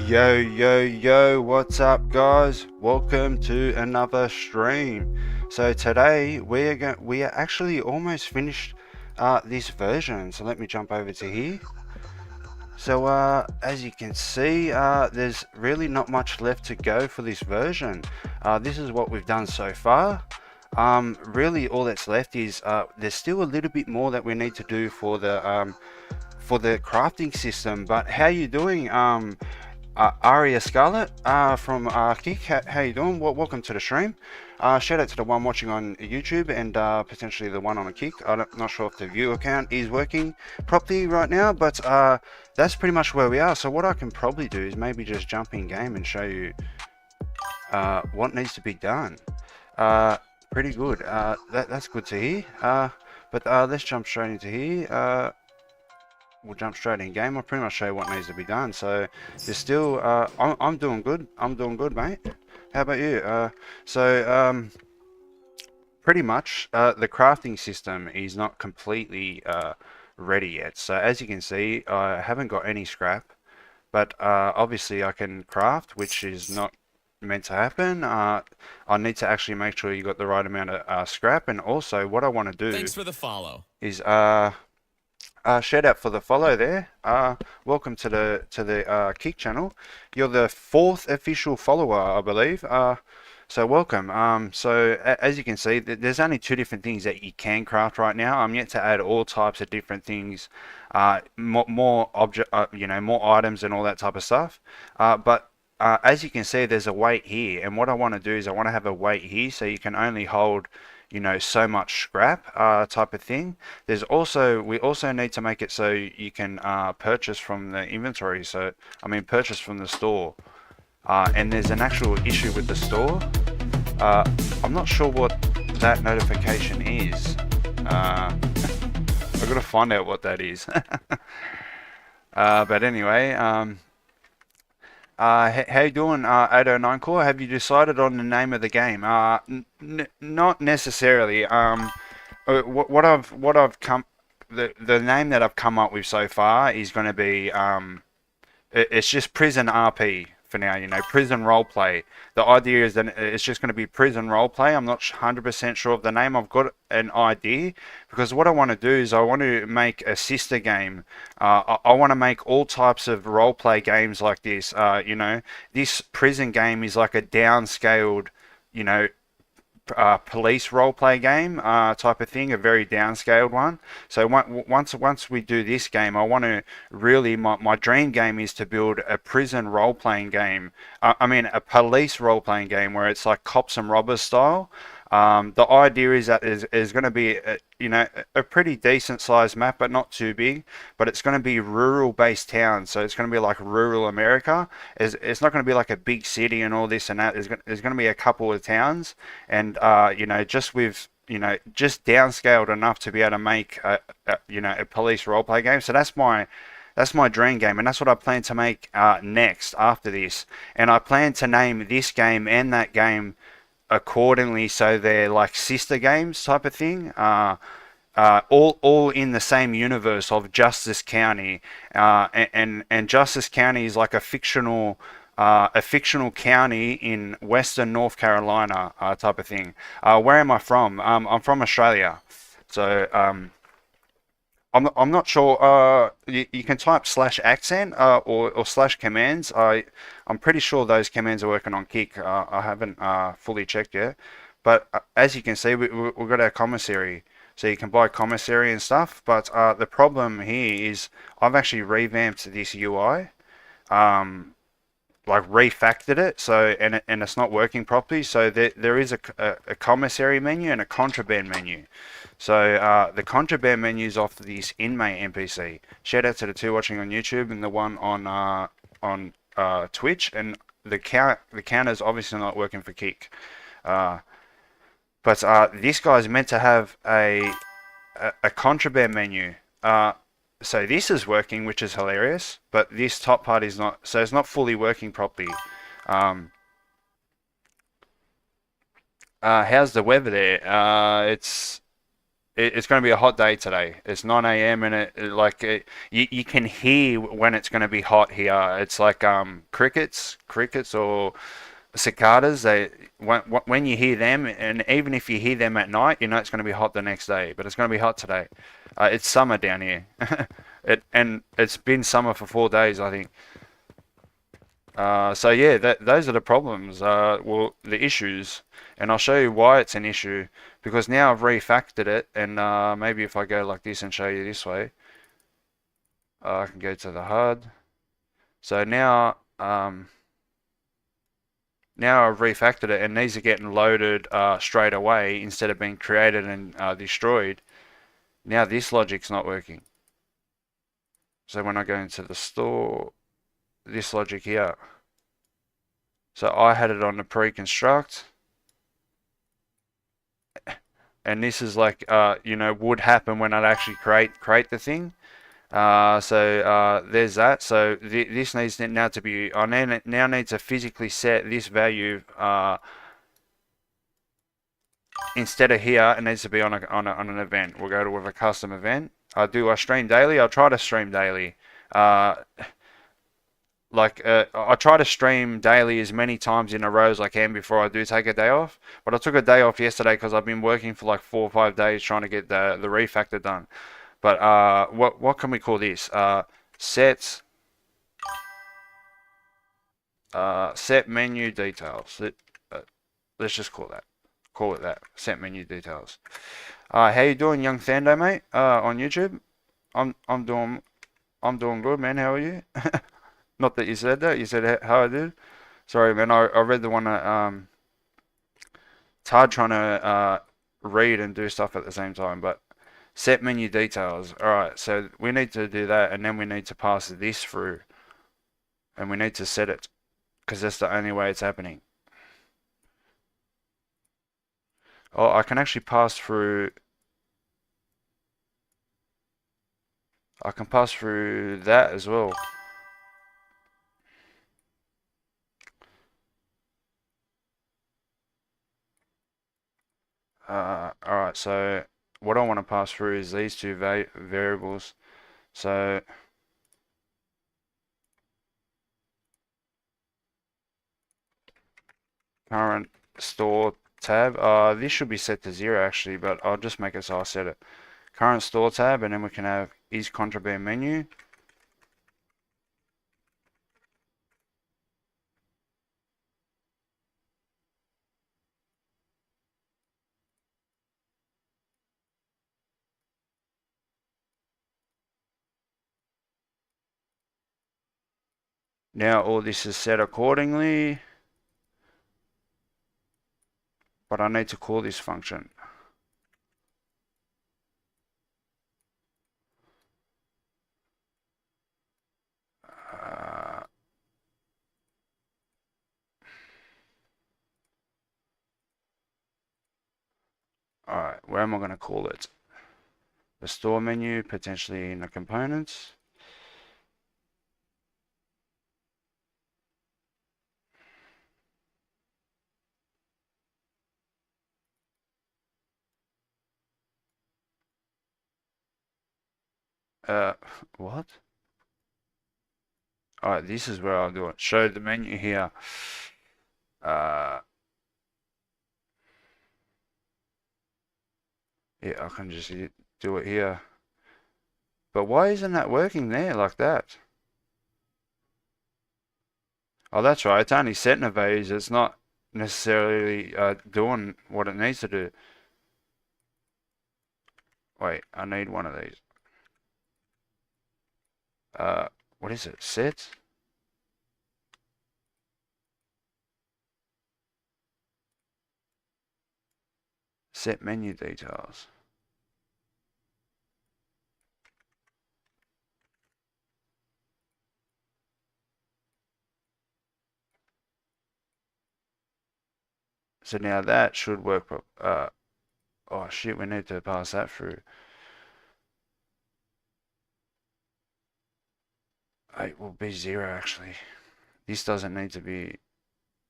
Yo, what's up guys? Welcome to another stream. So today we are actually almost finished this version. So let me jump over to here. So as you can see, there's really not much left to go for this version. This is what we've done so far. Really all that's left is there's still a little bit more that we need to do for the crafting system. But how you doing? Aria Scarlet from Kick, how you doing? Welcome to the stream. Shout out to the one watching on YouTube and potentially the one on a Kick. I'm not sure if the viewer count is working properly right now, but that's pretty much where we are. So what I can probably do is maybe just jump in game and show you what needs to be done. Pretty good. That's good to hear. But let's jump straight into here. We'll jump straight in game. I'll pretty much show you what needs to be done. So there's still I'm doing good. I'm doing good, mate. How about you? Pretty much the crafting system is not completely ready yet. So as you can see, I haven't got any scrap, but obviously I can craft, which is not meant to happen. I need to actually make sure you got the right amount of scrap. And also what I want to do, thanks for the follow, is shout out for the follow there. Welcome to the Kick channel. You're the 4th official follower, I believe. So welcome. So as you can see, there's only 2 different things that you can craft right now. I'm yet to add all types of different things, more object, more items and all that type of stuff. But as you can see, there's a weight here, and what I want to do is I want to have a weight here, so you can only hold, so much scrap type of thing. We also need to make it so you can purchase from the inventory. So I mean purchase from the store. And there's an actual issue with the store. I'm not sure what that notification is. I've got to find out what that is. But anyway, how you doing, 809 Core? Have you decided on the name of the game? Not necessarily. The name that I've come up with so far is going to be it's just Prison RP for now. Prison Roleplay. The idea is that it's just going to be Prison Roleplay. I'm not 100% sure of the name. I've got an idea, because what I want to do is I want to make a sister game. I want to make all types of roleplay games like this. This prison game is like a downscaled, police roleplay game type of thing, a very downscaled one. So once we do this game, I want to really, my dream game is to build a prison role-playing game. I mean a police role-playing game where it's like cops and robbers style. The idea is that is going to be a pretty decent sized map, but not too big. But it's going to be rural based towns, so it's going to be like rural America. It's not going to be like a big city and all this and that. There's going to be a couple of towns, and just with just downscaled enough to be able to make a police roleplay game. So that's my dream game, and that's what I plan to make next after this. And I plan to name this game and that game accordingly, so they're like sister games type of thing, all in the same universe of Justice County, and Justice County is like a fictional county in Western North Carolina type of thing. Where am I from? I'm from Australia, so I'm not sure. You can type /accent or /commands. I'm pretty sure those commands are working on Kick. I haven't fully checked yet, but as you can see, we've got our commissary, so you can buy commissary and stuff. But the problem here is I've actually revamped this UI, like refactored it, so and it's not working properly. So there is a commissary menu and a contraband menu. So the contraband menu is off this inmate NPC. Shout out to the 2 watching on YouTube and the one on Twitch. And the counter is obviously not working for Kick. But this guy's meant to have a contraband menu. So this is working, which is hilarious, but this top part is not. So it's not fully working properly. How's the weather there? it's going to be a hot day today. It's 9 a.m. and you can hear when it's going to be hot here. It's like crickets or cicadas. When you hear them, and even if you hear them at night, you know it's going to be hot the next day. But it's going to be hot today. It's summer down here. And it's been summer for 4 days, I think. So yeah, those are the problems. Well, the issues, and I'll show you why it's an issue. Because now I've refactored it, and maybe if I go like this and show you this way, I can go to the HUD. So now I've refactored it, and these are getting loaded straight away instead of being created and destroyed. Now this logic's not working. So when I go into the store, this logic here. So I had it on the pre-construct, and this is like would happen when I'd actually create the thing. There's that. So this needs now to be. I now need to physically set this value instead of here. It needs to be on an event. We'll go to with a custom event. I stream daily? I'll try to stream daily. I try to stream daily as many times in a row as I can before I do take a day off. But I took a day off yesterday because I've been working for like 4 or 5 days trying to get the refactor done. But what can we call this? Set menu details. Let's just call it that. Set menu details. How you doing, young Thando, mate? On YouTube. I'm doing good, man. How are you? Not that you said that. You said how I did. Sorry, man. I read the one that it's hard trying to read and do stuff at the same time. But set menu details. All right. So we need to do that, and then we need to pass this through, and we need to set it because that's the only way it's happening. Oh, I can actually pass through. I can pass through that as well. Alright, so what I want to pass through is these two variables. So current store tab. This should be set to 0 actually, but I'll just make it so I set it. Current store tab, and then we can have is contraband menu. Now all this is set accordingly, but I need to call this function. Alright, where am I going to call it? The store menu, potentially in the components. What? Alright, this is where I'll do it. Show the menu here. Yeah, I can just do it here. But why isn't that working there like that? Oh, that's right. It's only setting a values. It's not necessarily doing what it needs to do. Wait, I need one of these. What is it? Set? Set menu details. So now that should work. Oh shit, we need to pass that through. It will be 0 actually. This doesn't need to be.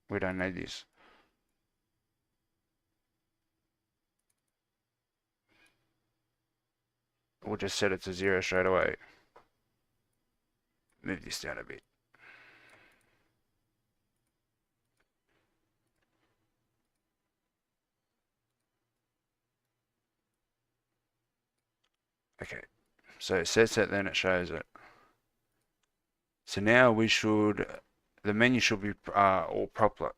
We don't need this. we'll just set it to 0 straight away. Move this down a bit. Okay, so it sets it, then it shows it. So now we should, the menu should be all proper.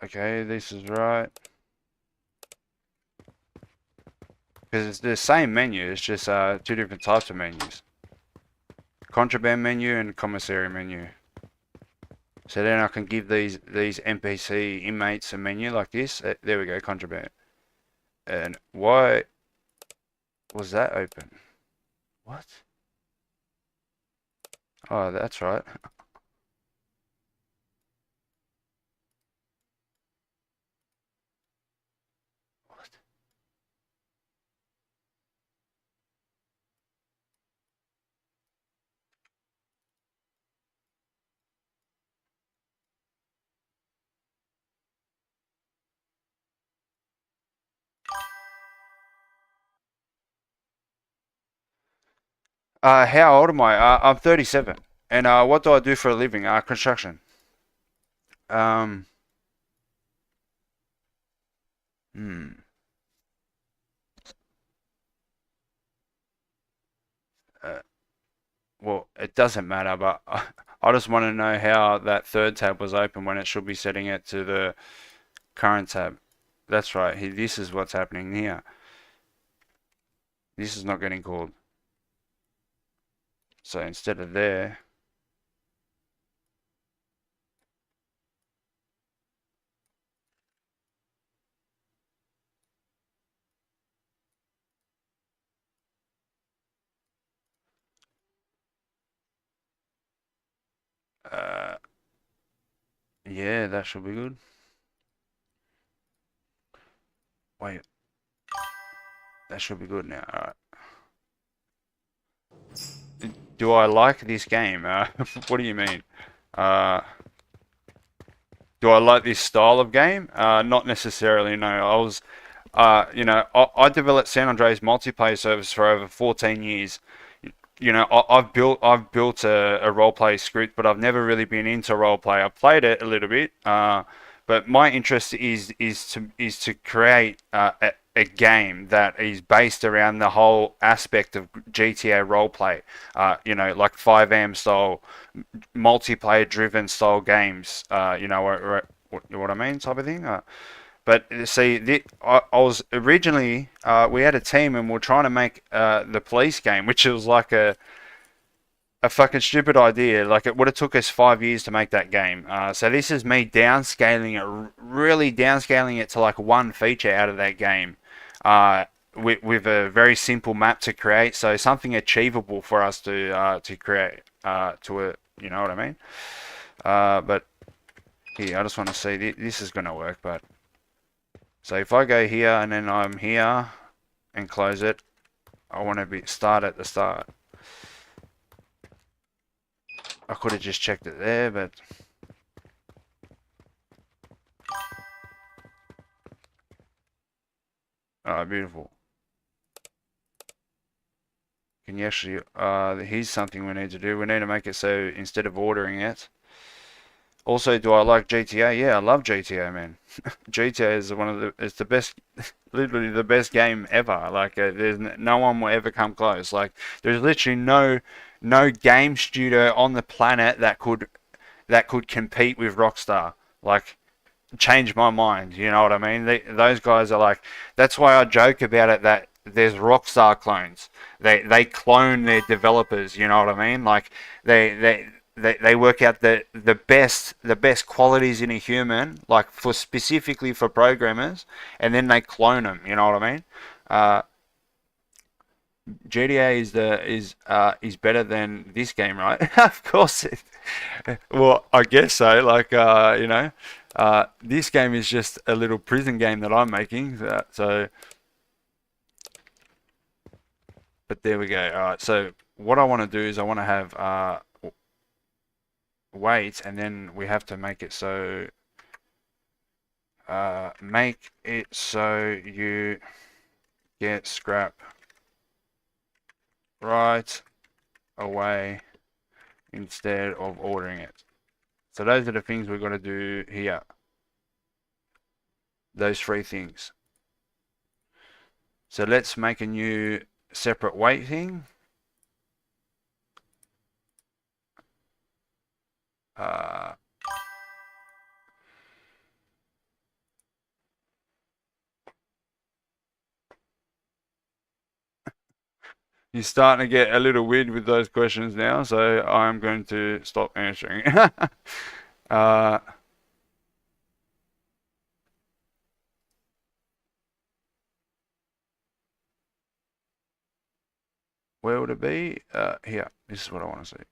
Okay, this is right. Because it's the same menu, it's just two different types of menus. Contraband menu and commissary menu. So then I can give these NPC inmates a menu like this. There we go, contraband. And why was that open? What? Oh, that's right. What? How old am I? I'm 37. And what do I do for a living? Construction. Um, hmm. Uh, well, it doesn't matter, but I just want to know how that third tab was open when it should be setting it to the current tab. That's right. This is what's happening here. This is not getting called. So instead of there, uh, yeah, that should be good. Wait, that should be good now. Alright. Do I like this game? What do you mean? Do I like this style of game? Not necessarily, no. I developed San Andreas Multiplayer service for over 14 years. I've built a roleplay script, but I've never really been into roleplay. I've played it a little bit, but my interest is to create a game that is based around the whole aspect of GTA roleplay. Like 5am style, multiplayer driven style games. What I mean, type of thing. But see, I was originally we had a team and we are trying to make the police game, which was like a fucking stupid idea. Like it would have took us 5 years to make that game. So this is me downscaling it, really downscaling it to like one feature out of that game, with a very simple map to create. So something achievable for us to create. You know what I mean? But here, I just want to see this is gonna work, but. So if I go here and then I'm here and close it, I want to start at the start. I could have just checked it there, but oh, beautiful. Can you actually? Here's something we need to do. We need to make it so instead of ordering it. Also, do I like GTA? Yeah, I love GTA, man. GTA is it's the best, literally the best game ever. Like, there's no one will ever come close. Like, there's literally no game studio on the planet that could compete with Rockstar. Like, change my mind. You know what I mean? Those guys are like. That's why I joke about it that there's Rockstar clones. They clone their developers. You know what I mean? Like they work out the best qualities in a human, like specifically for programmers, and then they clone them. You know what I mean? GTA is better than this game, right? Of course. Well, I guess so. Like this game is just a little prison game that I'm making. So but there we go. All right, so what I want to do is I want to have weight, and then we have to make it so you get scrap right away instead of ordering it. So those are the things we've got to do here. Those three things. So let's make a new separate weight thing. You're starting to get a little weird with those questions now, so I'm going to stop answering. uh, where would it be? Here. This is what I want to see.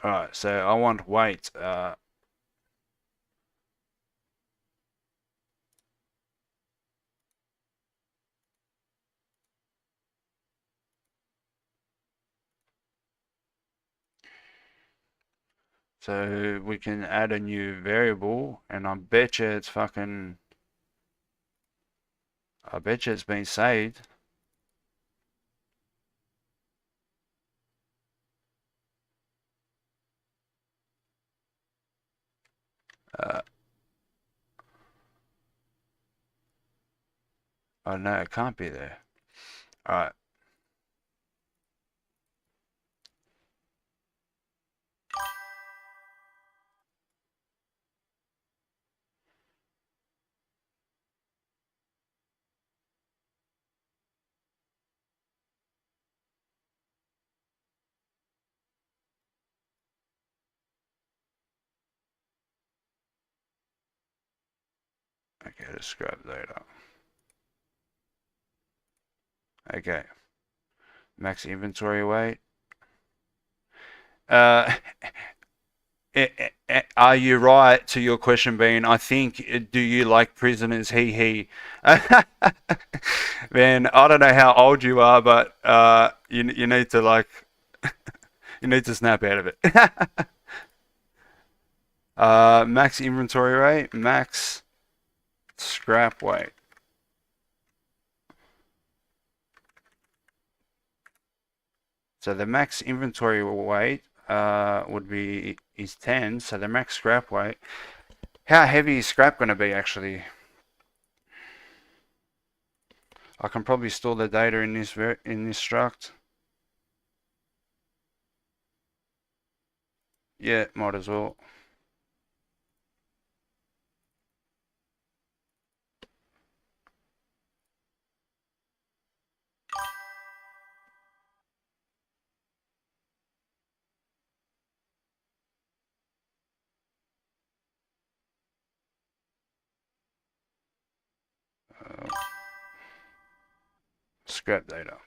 Alright, so I want weight. So we can add a new variable, and I bet you it's fucking. I bet you it's been saved. Oh no, it can't be there. Alright. Okay, let's scrap data. Okay. Max inventory weight. Uh, are you right to your question being, I think, do you like prisoners? He. Man, I don't know how old you are, but you need to like, you need to snap out of it. Max inventory rate, max scrap weight. So the max inventory weight would be is 10. So the max scrap weight. How heavy is scrap going to be actually? I can probably store the data in this struct. Yeah, might as well. Scrap data.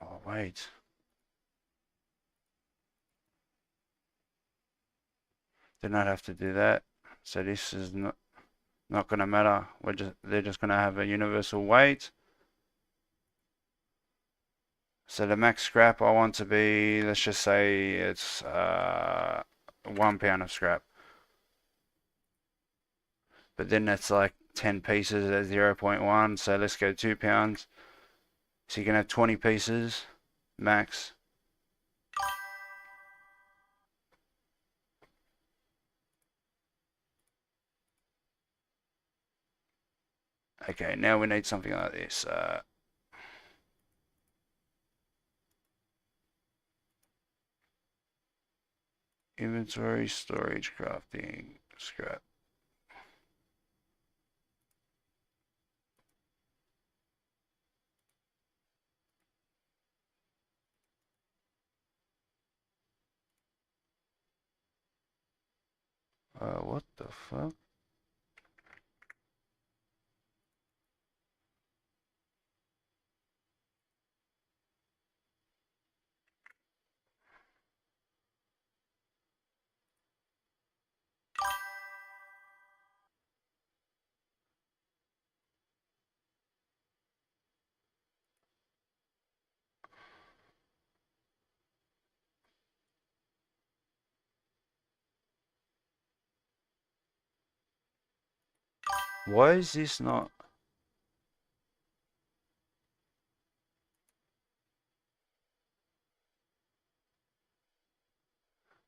Oh wait. Did not have to do that. So this is not going to matter. They're just going to have a universal weight. So the max scrap I want to be, let's just say it's 1 pound of scrap. But then that's like 10 pieces at 0.1. So let's go 2 pounds. So you can have 20 pieces max. Okay, now we need something like this. Inventory, storage, crafting, scrap. What the fuck? Why is this not?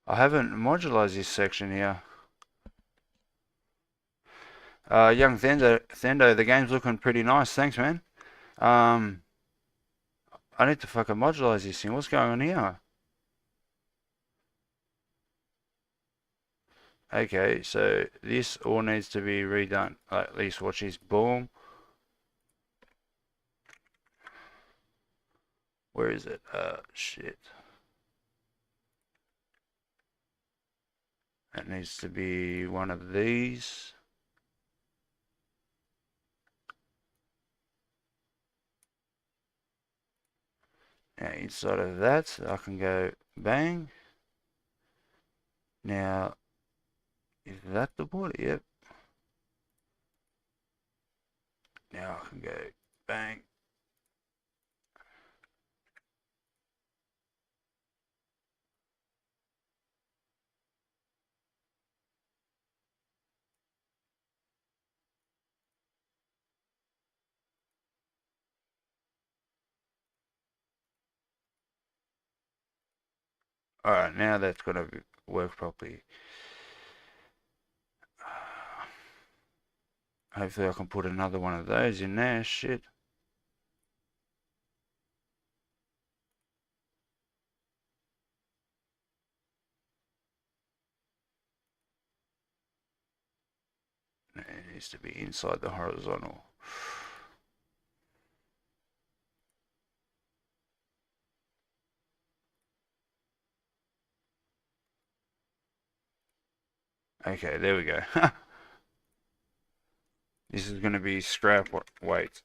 I haven't modularized this section here. Young Thendo, the game's looking pretty nice. Thanks, man. Um, I need to fucking modularize this thing. What's going on here? Okay, so this all needs to be redone. At least watch this. Boom. Where is it? Shit. That needs to be one of these. Now inside of that, I can go bang. Now, is that the board? Yep. Now I can go bang. Alright, now that's gonna work properly. Hopefully I can put another one of those in there. Shit. It needs to be inside the horizontal. Okay, there we go. This is going to be scrap weight.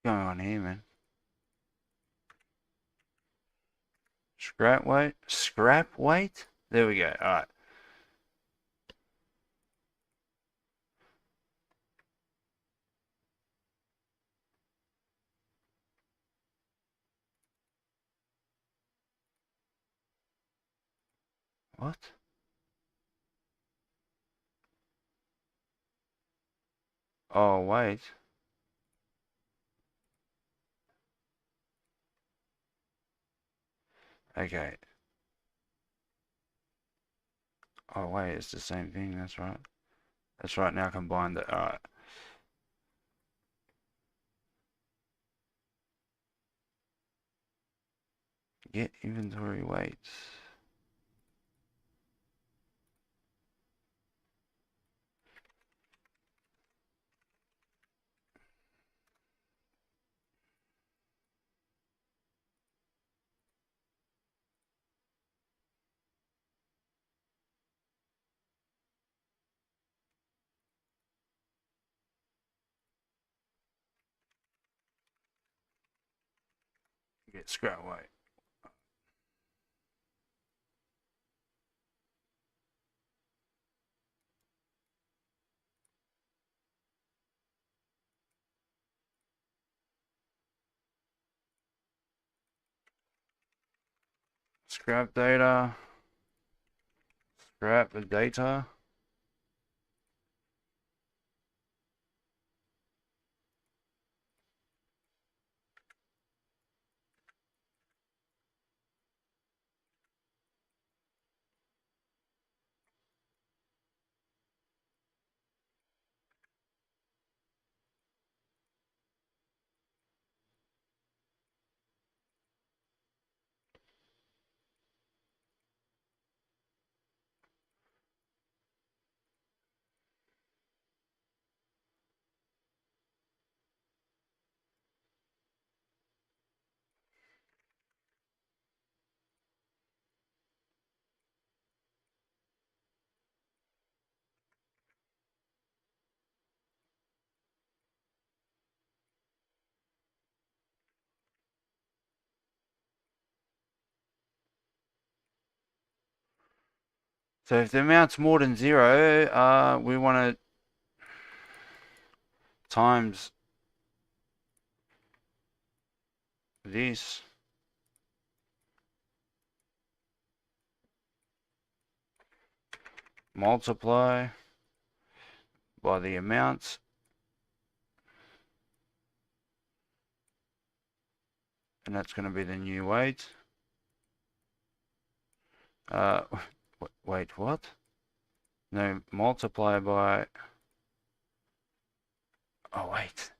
What's going on here, man? Scrap weight? Scrap weight? There we go. Alright. What? Oh, wait. Okay. Oh, wait, it's the same thing. That's right. That's right. Now combine the. Alright. Get inventory weights. Get scrap weight. Scrap data. Scrap the data. So if the amount's more than 0, we want to times this. Multiply by the amount. And that's going to be the new weight. Wait, what? No, multiply by... Oh, wait.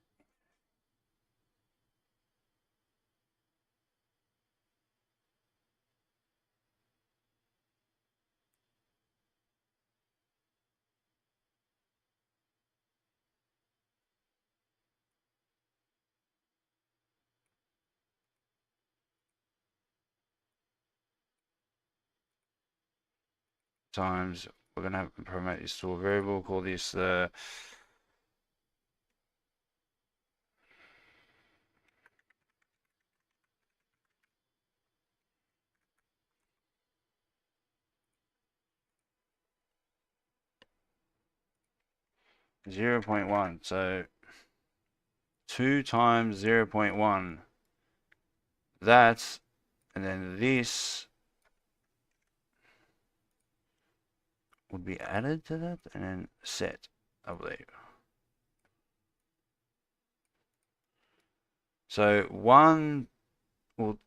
Times, we're going to have to promote this to a variable, call this 0.1. So 2 times 0.1. That's, and then this would be added to that, and then set, I believe. So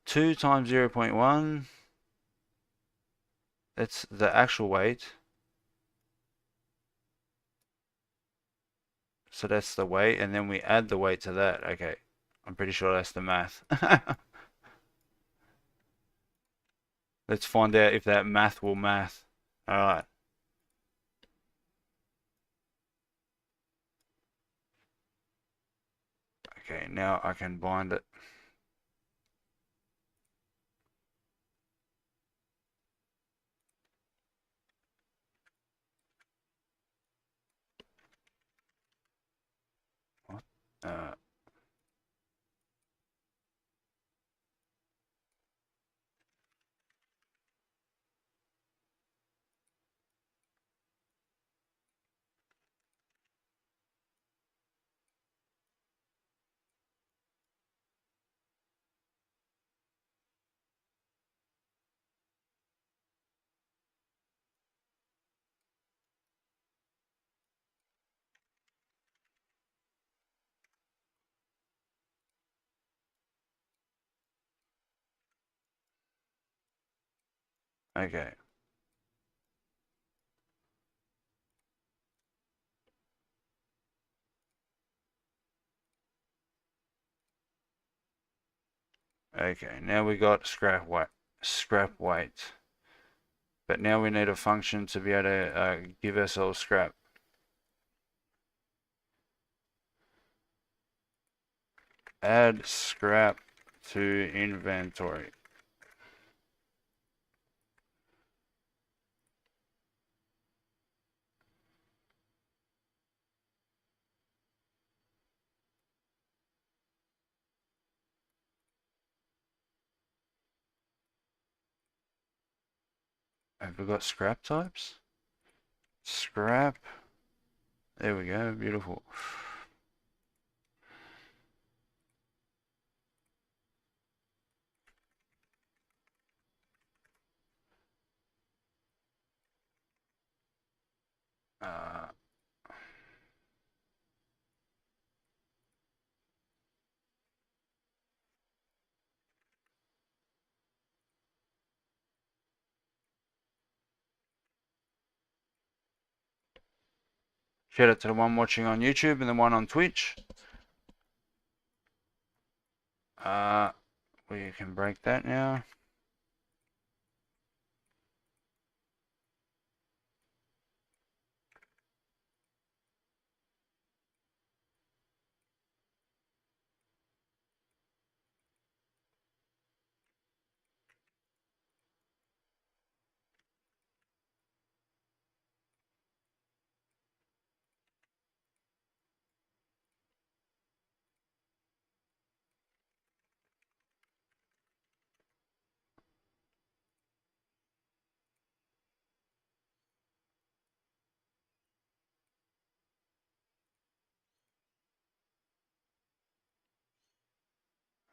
2 times 0.1, that's the actual weight. So that's the weight, and then we add the weight to that. Okay, I'm pretty sure that's the math. Let's find out if that math will math. Alright. Okay, now I can bind it. What? Okay. Okay, now we got scrap weight. But now we need a function to be able to give ourselves scrap. Add scrap to inventory. Have we got scrap types? Scrap. There we go, beautiful. Uh, Shout out to the one watching on YouTube and the one on Twitch. We can break that now.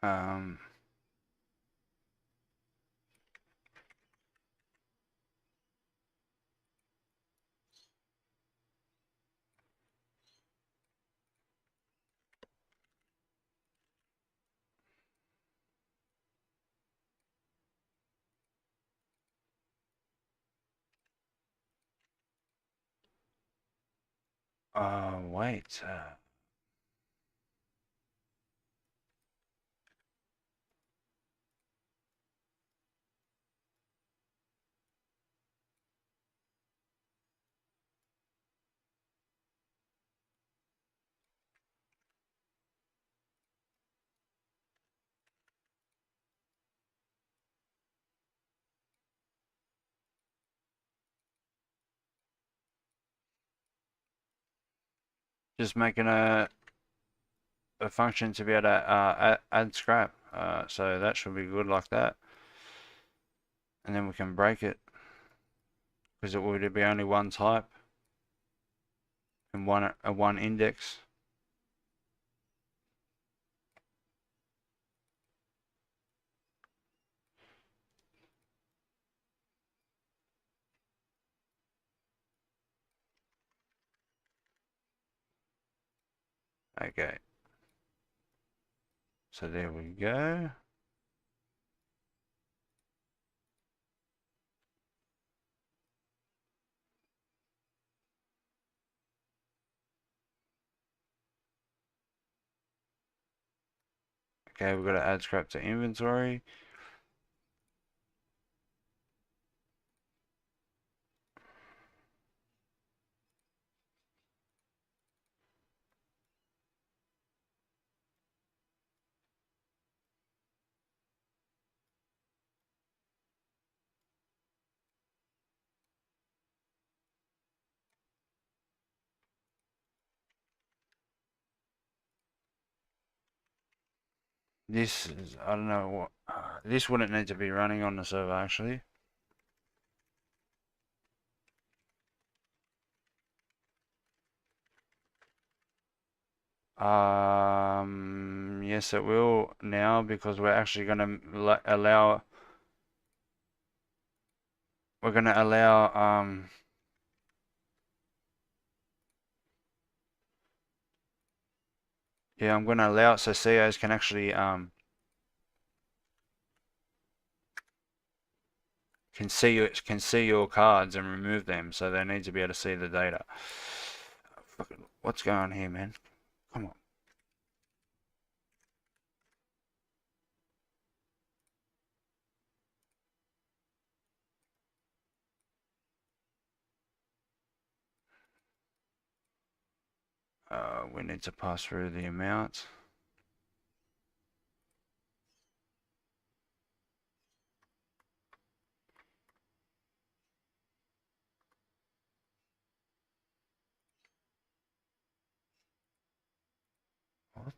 Um, wait. Just making a function to be able to add scrap. So that should be good like that. And then we can break it because it would be only one type and one index. Okay. So there we go. Okay, we've got to add scrap to inventory. This is, I don't know what, this wouldn't need to be running on the server actually. Yes, it will now because we're actually going to allow, yeah, I'm going to allow it so COs can actually, can see your cards and remove them, so they need to be able to see the data. What's going on here, man? Come on. We need to pass through the amount. What?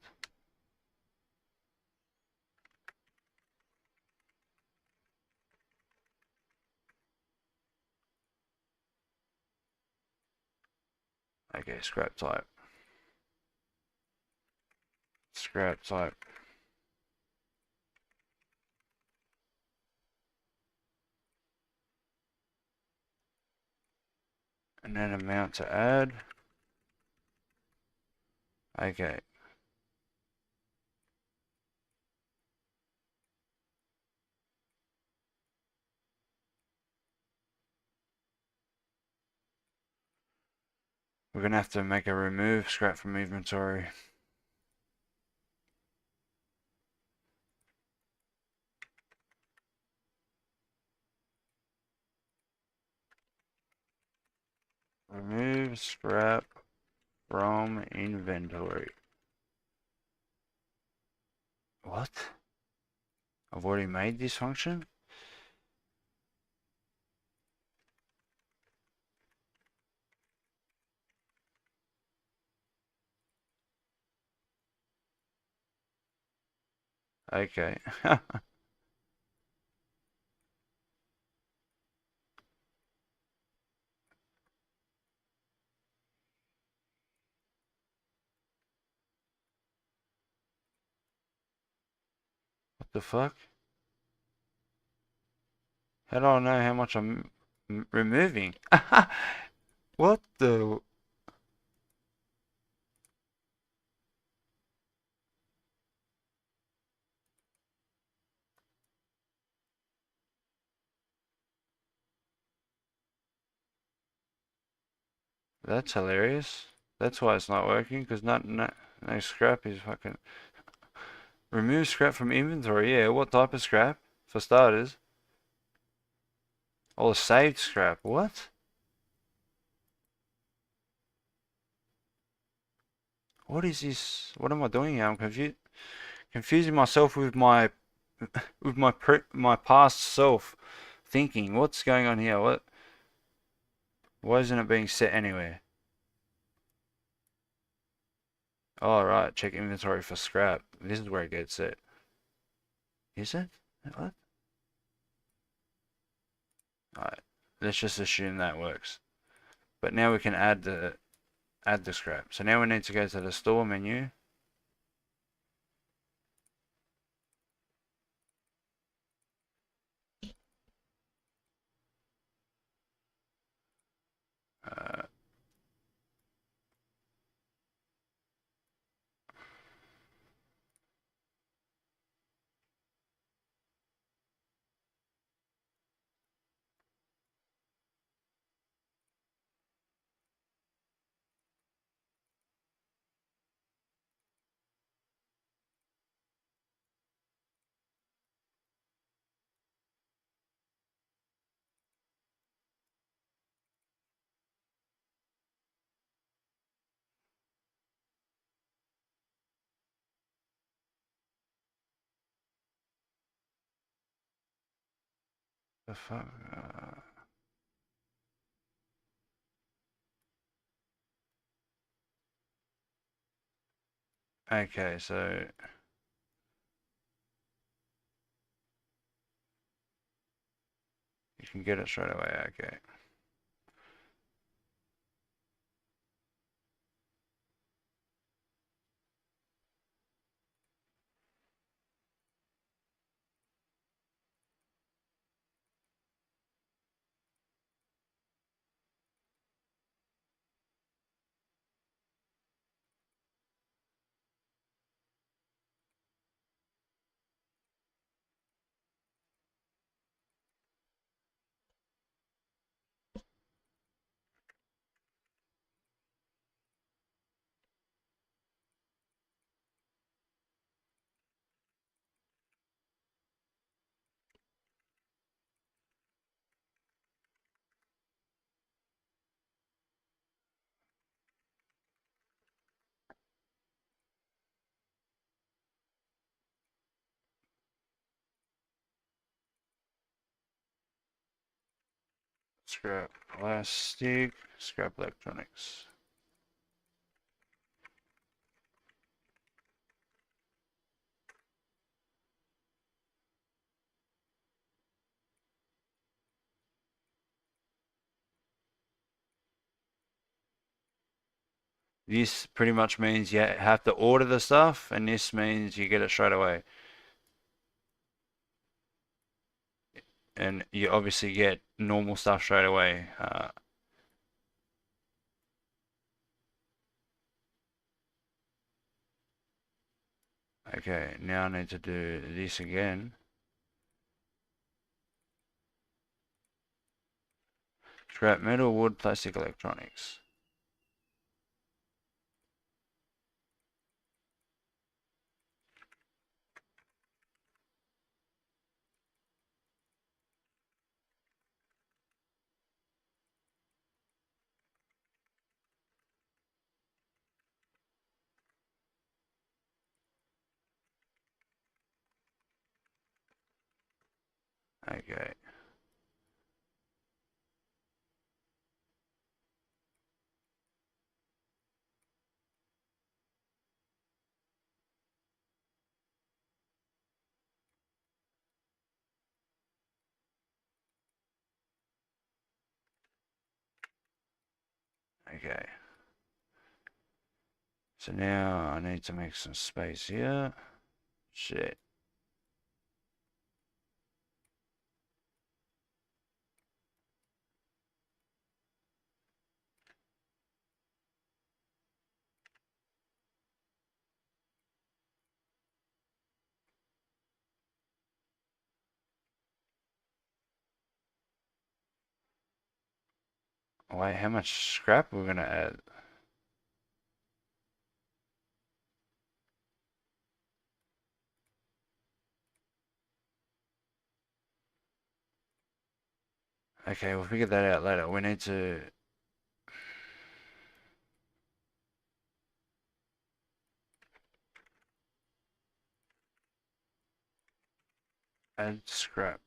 Okay, scrap type. Scrap type. And then amount to add. Okay. We're going to have to make a remove scrap from inventory. Remove scrap from inventory. What? I've already made this function? Okay. The fuck? How do I know how much I'm removing? What the? That's hilarious. That's why it's not working, because no scrap is fucking... Remove scrap from inventory, yeah, what type of scrap? For starters. Oh, saved scrap, what? What is this? What am I doing here? I'm confusing myself with my past self thinking. What's going on here? Why isn't it being set anywhere? Oh, right, check inventory for scrap. This is where it gets set. Is it? What? Alright, let's just assume that works. But now we can add the scrap. So now we need to go to the store menu. Uh, the fuck? Okay, so you can get it straight away. Okay. Scrap plastic, scrap electronics. This pretty much means you have to order the stuff, and this means you get it straight away. And you obviously get normal stuff straight away. Okay, now I need to do this again. Scrap metal, wood, plastic, electronics. Okay. Okay. So now I need to make some space here. Shit. Wait, how much scrap we're gonna add? Okay, we'll figure that out later. We need to add scrap.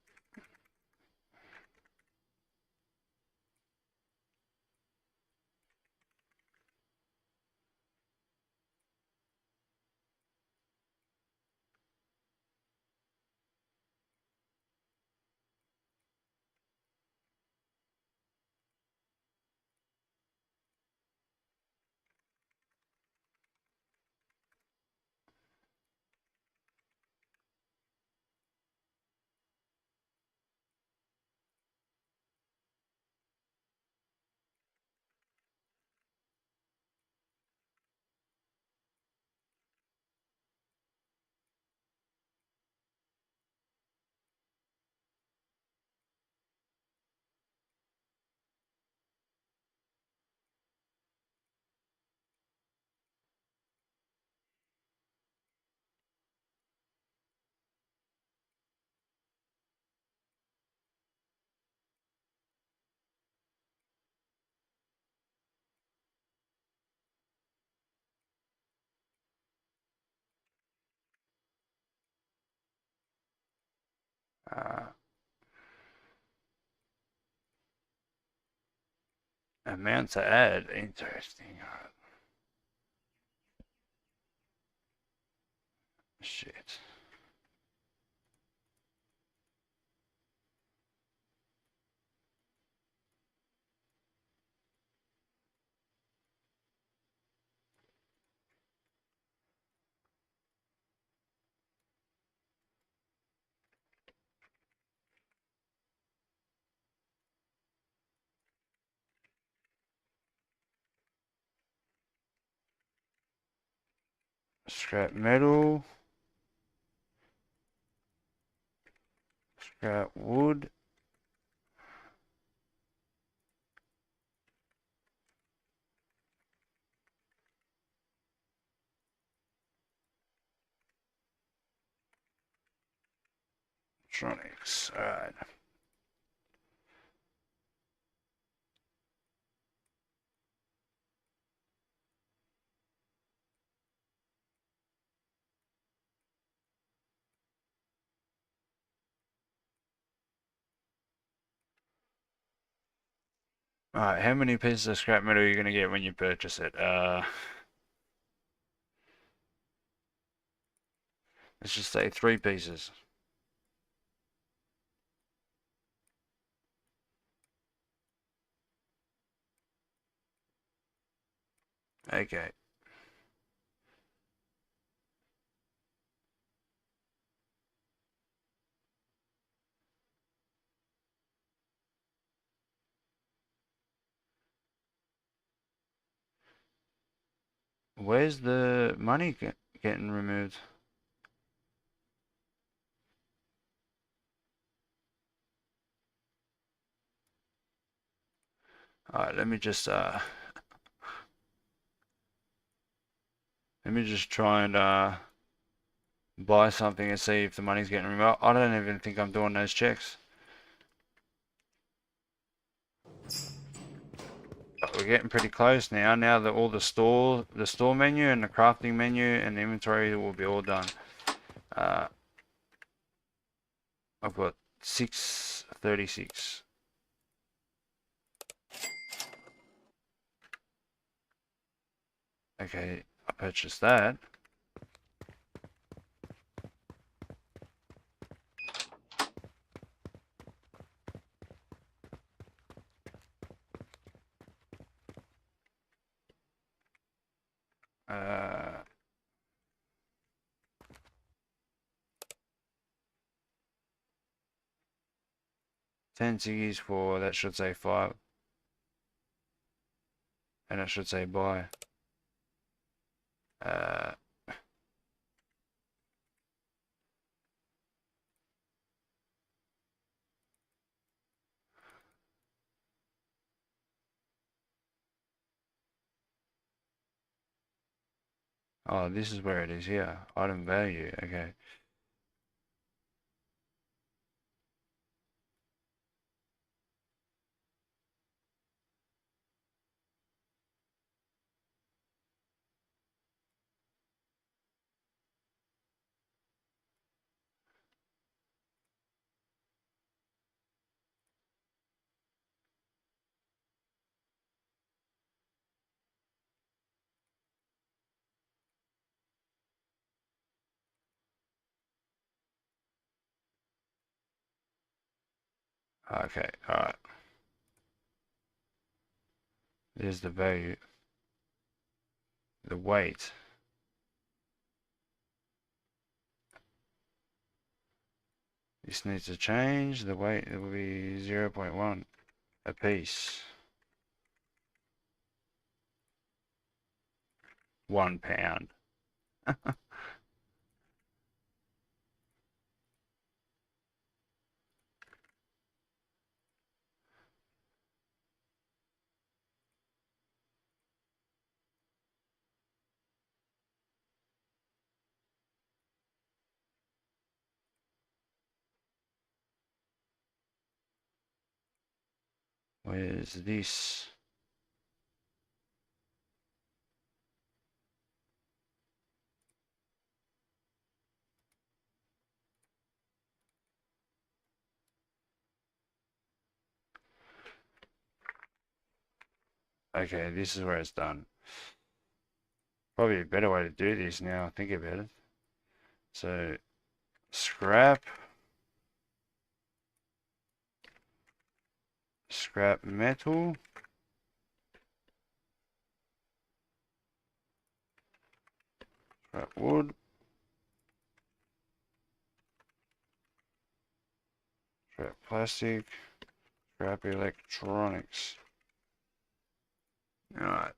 Uh, Amount to add. Interesting. Shit. Scrap metal. Scrap wood. Electronics. Alright. Alright, how many pieces of scrap metal are you gonna get when you purchase it? Let's just say 3 pieces. Okay. Where's the money getting removed? Alright, let me just try and buy something and see if the money's getting removed. I don't even think I'm doing those checks. But we're getting pretty close now. Now that all the store menu and the crafting menu and the inventory will be all done. I've got 636. Okay, I purchased that. Uh, 10 ciggies for, that should say 5. And it should say buy. Uh, Oh, this is where it is here. Item value. Okay. Okay. All right. There's the value. The weight. This needs to change. The weight it will be 0.1 a piece. 1 pound. Where's this? Okay, this is where it's done. Probably a better way to do this now, think about it. So, scrap metal, scrap wood, scrap plastic, scrap electronics. Alright.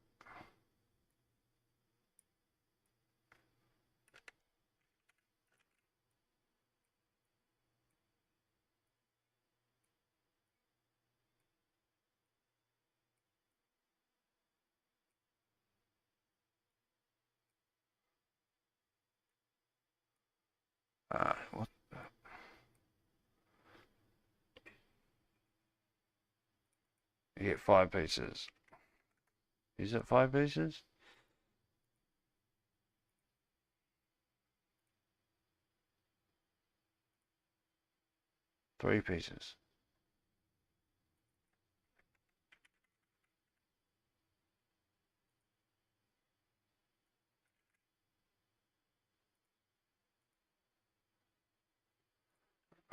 What? You get 5 pieces. Is it 5 pieces? 3 pieces.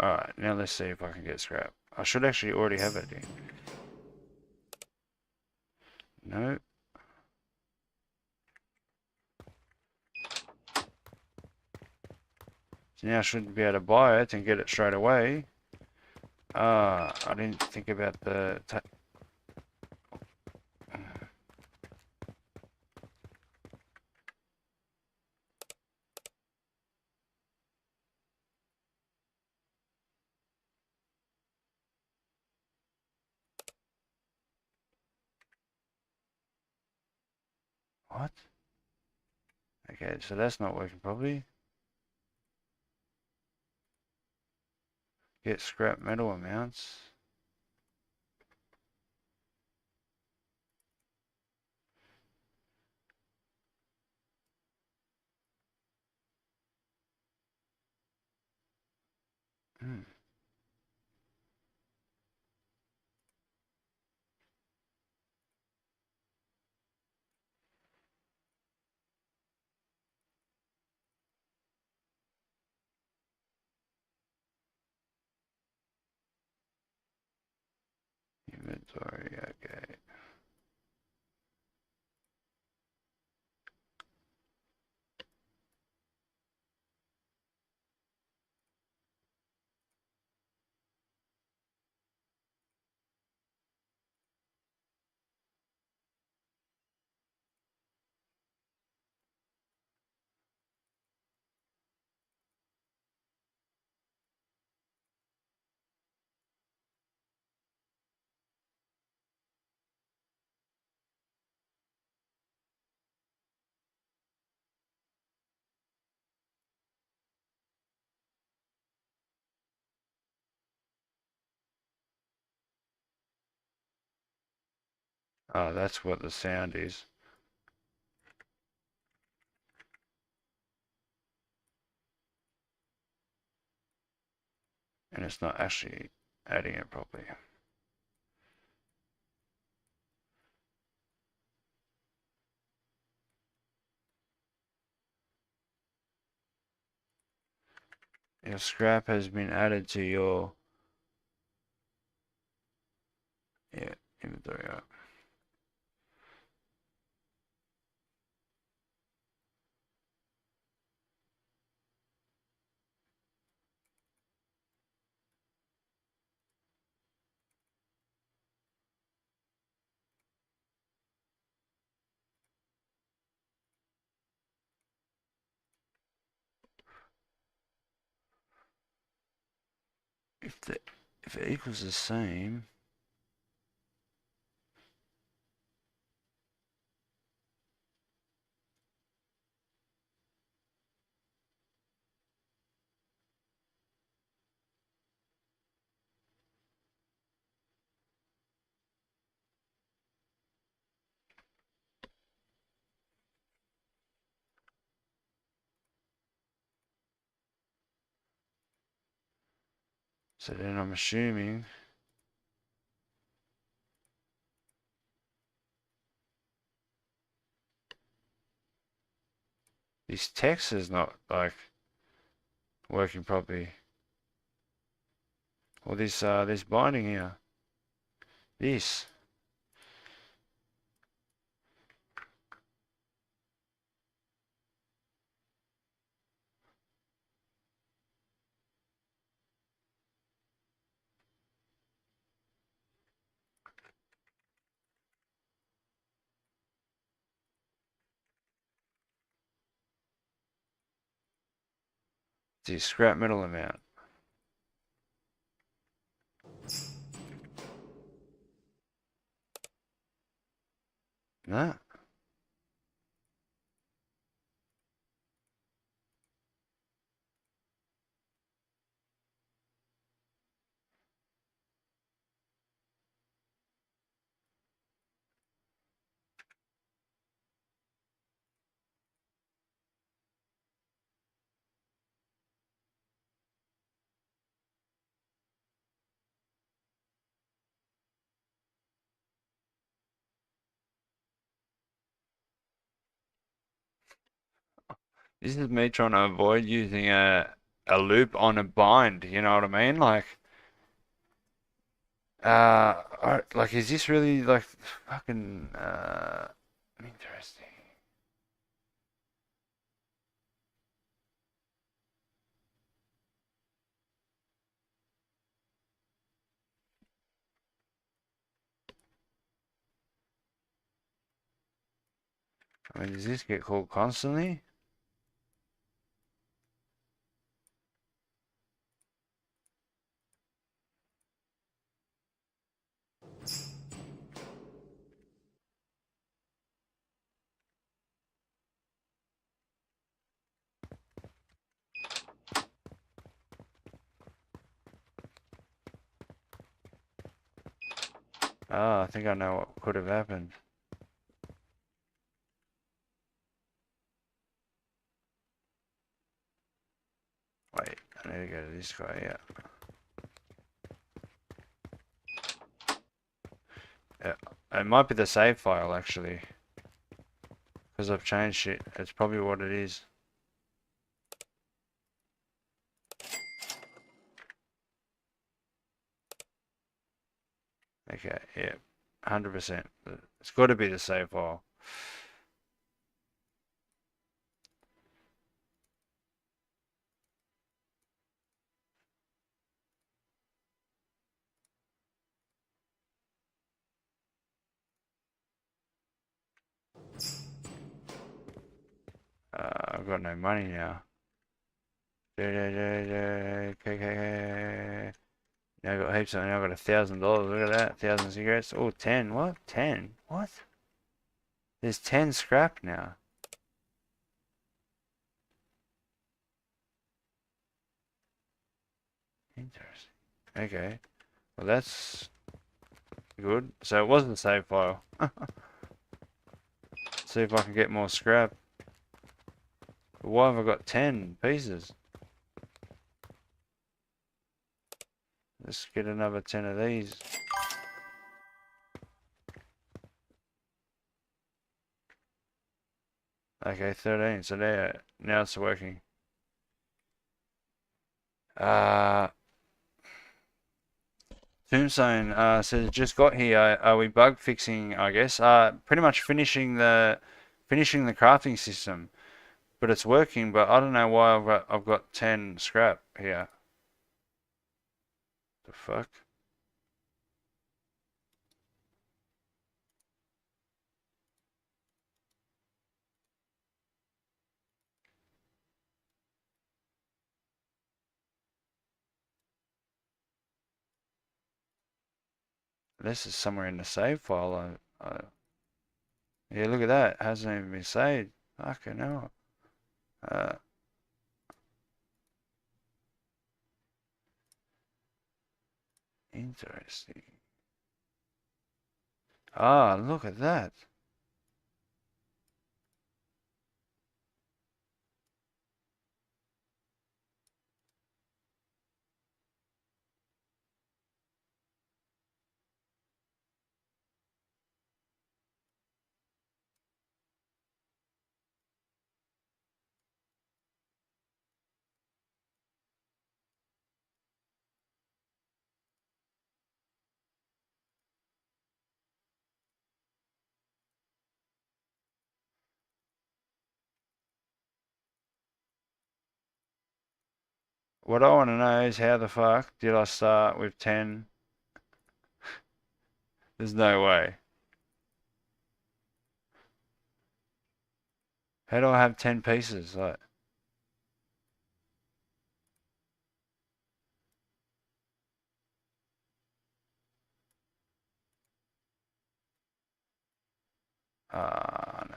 Alright, now let's see if I can get scrap. I should actually already have it in. No. So now I should be able to buy it and get it straight away. I didn't think about the... What? Okay, so that's not working properly. Get scrap metal amounts. Hmm. Inventory, okay. Oh, that's what the sound is. And it's not actually adding it properly. Your scrap has been added to your inventory. If it equals the same, so then I'm assuming this text is not like working properly. Or this binding here. This. The scrap metal amount. No. This is me trying to avoid using a loop on a bind, you know what I mean? Like is this really like fucking interesting? I mean, does this get called constantly? Oh, I think I know what could have happened. Wait, I need to go to this guy, yeah. Yeah, it might be the save file actually, because I've changed it. It's probably what it is. Okay, yeah, 100%. It's got to be the save file. I've got no money now. KKK. Now I've got heaps of, now I've got $1,000. Look at that, 1,000 cigarettes. Oh, 10. What? 10? What? There's 10 scrap now. Interesting. Okay. Well, that's good. So it wasn't a save file. See if I can get more scrap. But why have I got 10 pieces? Let's get another 10 of these. Okay, 13. So there, now it's working. Tombstone says just got here. Are we bug fixing? I guess. Pretty much finishing the crafting system, but it's working. But I don't know why I've got 10 scrap here. The fuck? This is somewhere in the save file. Yeah, look at that. It hasn't even been saved. Fucking hell. Uh, Interesting. Ah, look at that. What I want to know is how the fuck did I start with 10? There's no way. How do I have 10 pieces? Like, no.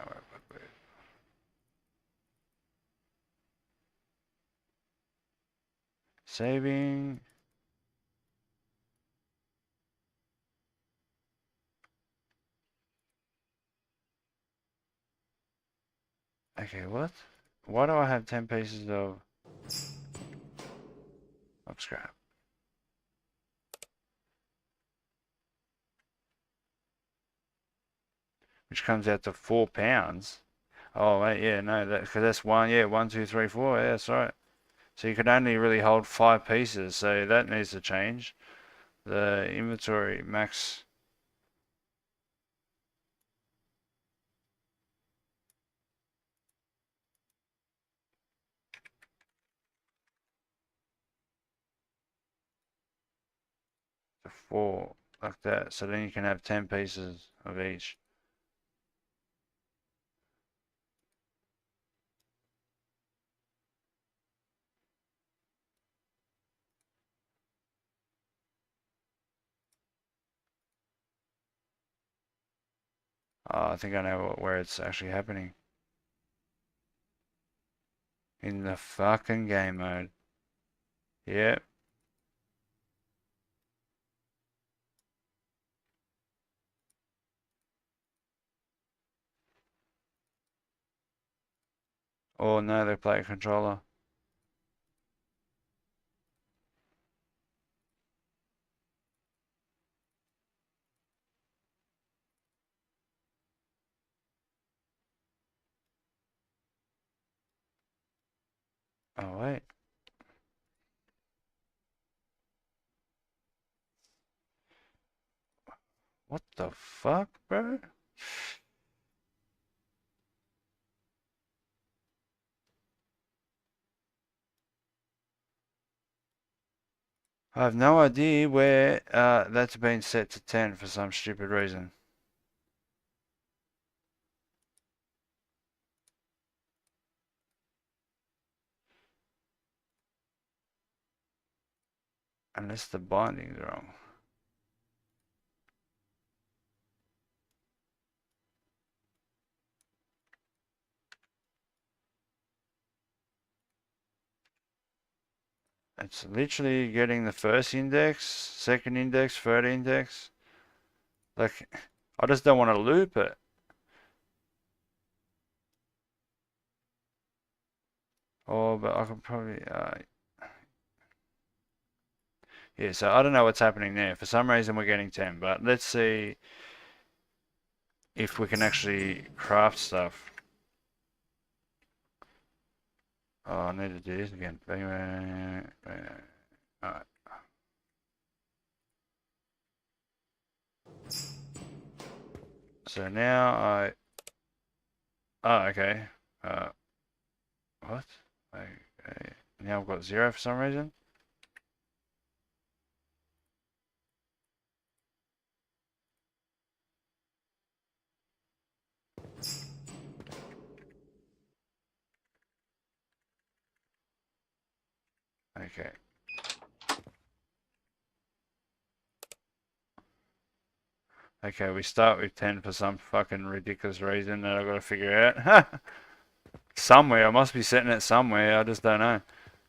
Saving. Okay, what? Why do I have 10 pieces of scrap? Which comes out to 4 pounds. Oh, wait, yeah, no, because that's one, yeah, 1, 2, 3, 4, yeah, that's right. So you could only really hold 5 pieces, so that needs to change. The inventory max. To 4, like that. So then you can have 10 pieces of each. I think I know where it's actually happening. In the fucking game mode. Yep. Oh no, they play a controller. Oh wait. What the fuck, bro? I have no idea where that's been set to 10 for some stupid reason. Unless the binding's wrong. It's literally getting the first index, second index, third index. Like, I just don't want to loop it. Oh, but I could probably, yeah, so I don't know what's happening there. For some reason we're getting 10, but let's see if we can actually craft stuff. Oh, I need to do this again. Alright. So now oh, okay. What? Okay. Now I've got 0 for some reason. Okay. Okay, we start with 10 for some fucking ridiculous reason that I've got to figure out. Somewhere, I must be setting it somewhere, I just don't know.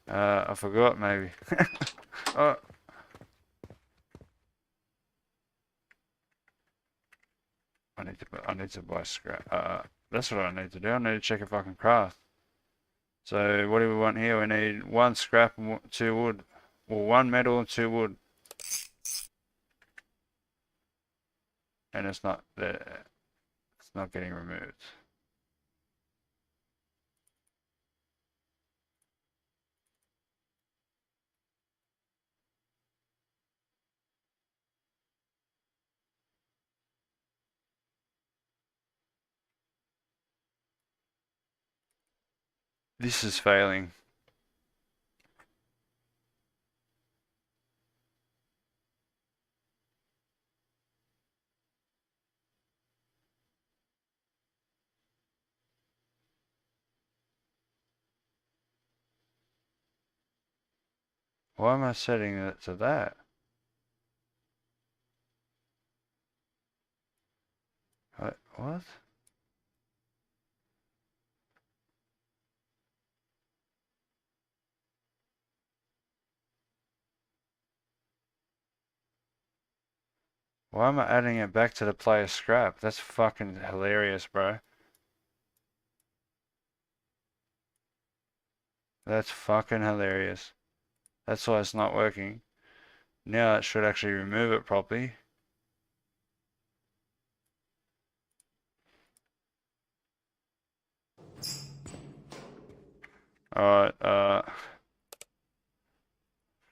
I forgot maybe. Oh. I need to buy scrap. That's what I need to do. I need to check if I can craft. So what do we want here? We need 1 scrap and 2 wood. Or 1 metal and 2 wood. And it's not there. It's not getting removed. This is failing. Why am I setting it to that? What? Why am I adding it back to the player scrap? That's fucking hilarious, bro. That's fucking hilarious. That's why it's not working. Now it should actually remove it properly. Alright,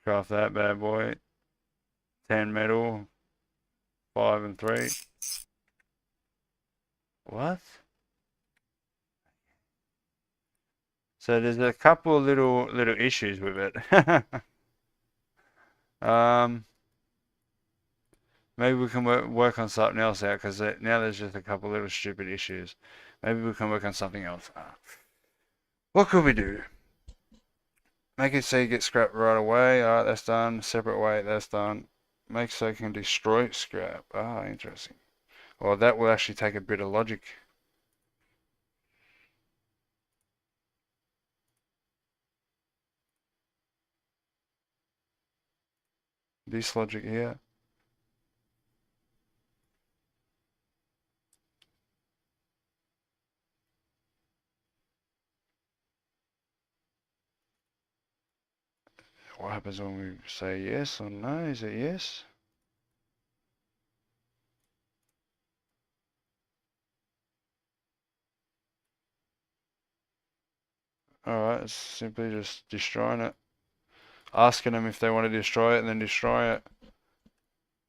craft that bad boy. 10 metal. 5 and 3. What? So there's a couple of little issues with it. Maybe we can work on something else out because now there's just a couple little stupid issues. Maybe we can work on something else. What could we do? Make it so you get scrap right away. Alright, that's done. Separate weight, that's done. Make so you can destroy scrap. Ah, interesting. Well, that will actually take a bit of logic. This logic here. What happens when we say yes or no? Is it yes? Alright, it's simply just destroying it. Asking them if they want to destroy it and then destroy it.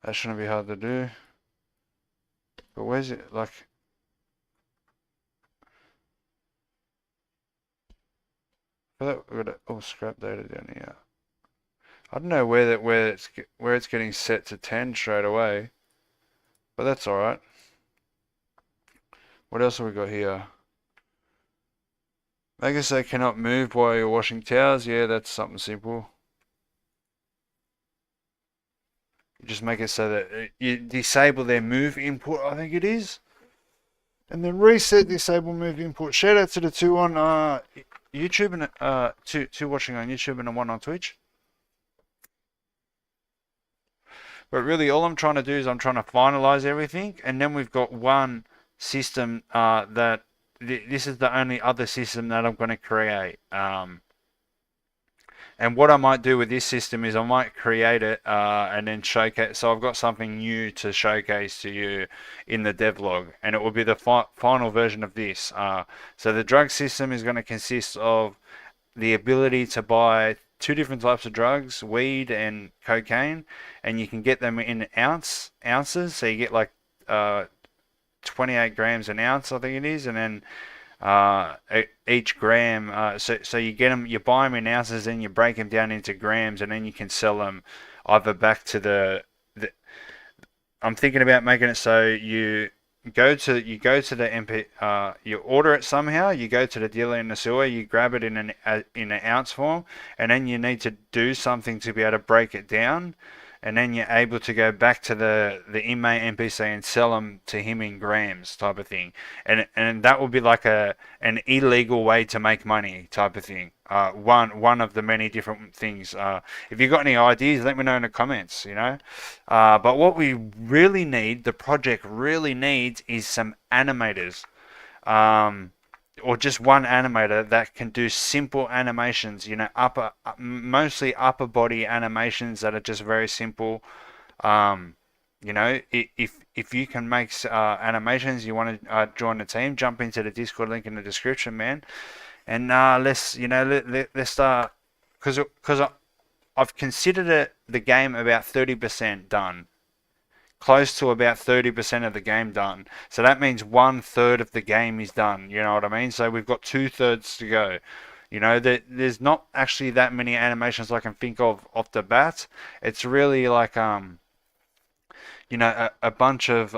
That shouldn't be hard to do. But where's it, like... I feel like we've got all scrap data down here. I don't know where it's getting set to 10 straight away. But that's alright. What else have we got here? I guess they cannot move while you're washing towels. Yeah, that's something simple. You just make it so that you disable their move input, I think it is. And then reset disable move input. Shout out to the 2 on YouTube and 2 watching on YouTube and 1 on Twitch. But really, all I'm trying to do is I'm trying to finalize everything, and then we've got one system that this is the only other system that I'm going to create. And what I might do with this system is I might create it and then showcase. So I've got something new to showcase to you in the devlog, and it will be the final version of this. So the drug system is going to consist of the ability to buy two different types of drugs, weed and cocaine, and you can get them in ounces. So you get like 28 grams an ounce, I think it is, and then each gram. So you get them, you buy them in ounces, and you break them down into grams, and then you can sell them either back to the. I'm thinking about making it so you go to the MP, you order it somehow. You go to the dealer in the sewer, you grab it in an ounce form, and then you need to do something to be able to break it down, and then you're able to go back to the inmate NPC and sell them to him in grams type of thing, and that would be like an illegal way to make money type of thing. One of the many different things. If you've got any ideas, let me know in the comments. But what we really need, the project really needs, is some animators. Or just one animator that can do simple animations, mostly upper body animations that are just very simple. If you can make animations, you want to join the team, jump into the Discord link in the description, man, and let's start, because I've considered the game about 30% done, close to about 30% of the game done. So that means 1/3 of the game is done. You know what I mean? So we've got 2/3 to go. There's not actually that many animations I can think of off the bat. It's really like a bunch of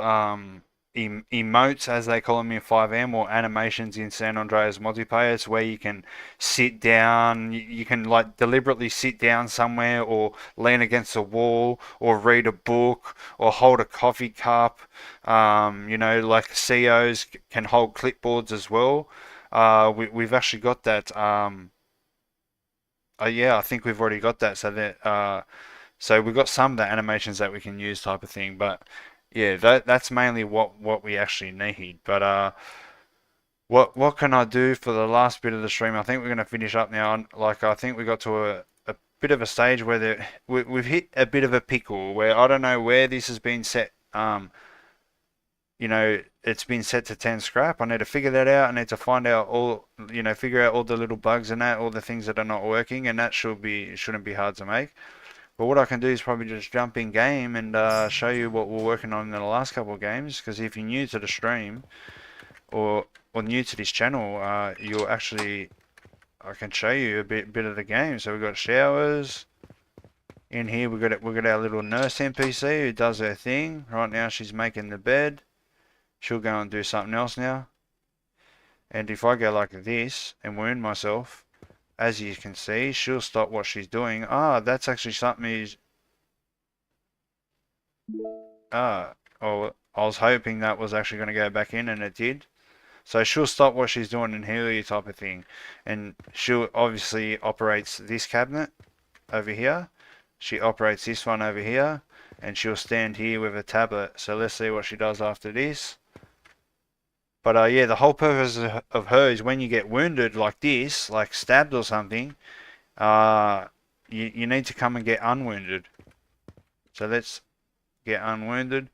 emotes, as they call them in 5M, or animations in San Andreas Multiplayer. It's where you can sit down, you can like deliberately sit down somewhere, or lean against a wall, or read a book, or hold a coffee cup. Like CEOs can hold clipboards as well. We've actually got that. Yeah, I think we've already got that. So we've got some of the animations that we can use, type of thing. But yeah, that's mainly what we actually need. But what can I do for the last bit of the stream? I think we're gonna finish up now. Like, I think we got to a bit of a stage where we've hit a bit of a pickle where I don't know where this has been set. It's been set to 10 scrap. I need to figure that out. I need to find out figure out all the little bugs in that, all the things that are not working, and that shouldn't be hard to make. But what I can do is probably just jump in game and show you what we're working on in the last couple of games. Because if you're new to the stream or new to this channel, you'll actually, I can show you a bit of the game. So we've got showers in here. We've got our little nurse NPC who does her thing. Right now she's making the bed. She'll go and do something else now. And if I go like this and wound myself, as you can see, she'll stop what she's doing. That's actually something oh, I was hoping that was actually going to go back in, and it did. So she'll stop what she's doing and heal you, type of thing. And she'll obviously operates this cabinet over here. She operates this one over here, and she'll stand here with a tablet. So let's see what she does after this. But yeah, the whole purpose of her is when you get wounded like this, like stabbed or something, you need to come and get unwounded. So let's get unwounded.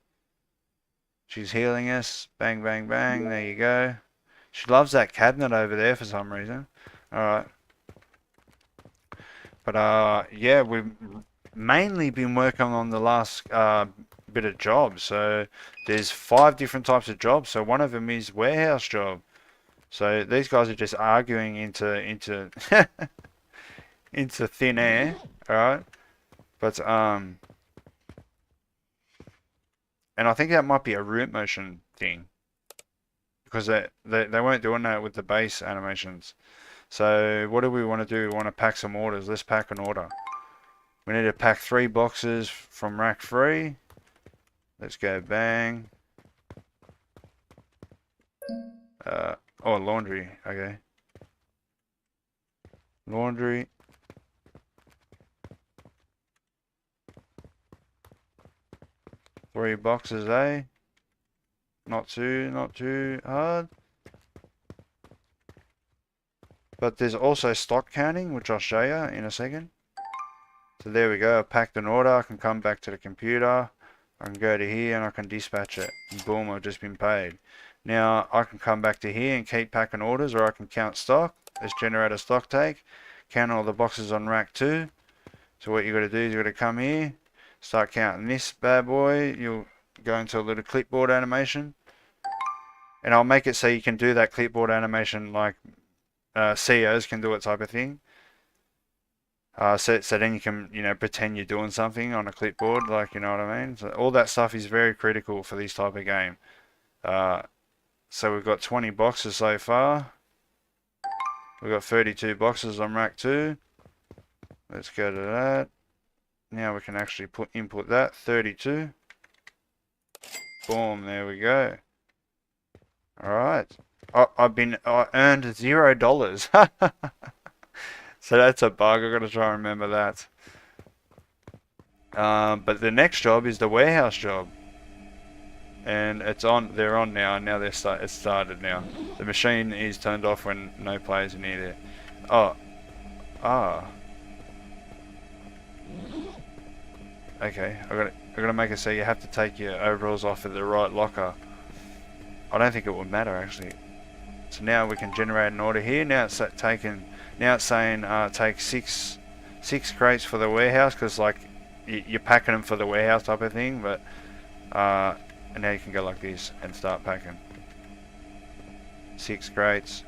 She's healing us. Bang, bang, bang. There you go. She loves that cabinet over there for some reason. Alright. But yeah, we've mainly been working on the last bit of jobs. So there's 5 different types of jobs. So one of them is warehouse job. So these guys are just arguing into into thin air. Alright. But and I think that might be a root motion thing, because they weren't doing that with the base animations. So what do we want to do? We want to pack some orders. Let's pack an order. We need to pack 3 boxes from rack 3. Let's go bang. Oh, laundry. Okay. Laundry. 3 boxes, eh? Not too hard. But there's also stock counting, which I'll show you in a second. So there we go, I packed an order, I can come back to the computer, I can go to here and I can dispatch it. And boom, I've just been paid. Now I can come back to here and keep packing orders, or I can count stock. Let's generate a stock take. Count all the boxes on rack 2. So what you got to do is you got to come here, start counting this bad boy. You'll go into a little clipboard animation. And I'll make it so you can do that clipboard animation like CEOs can do it type of thing. So then you can, pretend you're doing something on a clipboard, like, you know what I mean? So all that stuff is very critical for this type of game. So we've got 20 boxes so far. We've got 32 boxes on rack 2. Let's go to that. Now we can actually input that, 32. Boom, there we go. Alright. I earned $0. So that's a bug, I've got to try and remember that. But the next job is the warehouse job. And they're on now, and now it's started now. The machine is turned off when no players are near there. Okay, I gotta make it so you have to take your overalls off at the right locker. I don't think it would matter actually. So now we can generate an order here. Now it's saying take six crates for the warehouse, because like you're packing them for the warehouse type of thing. But and now you can go like this and start packing 6 crates.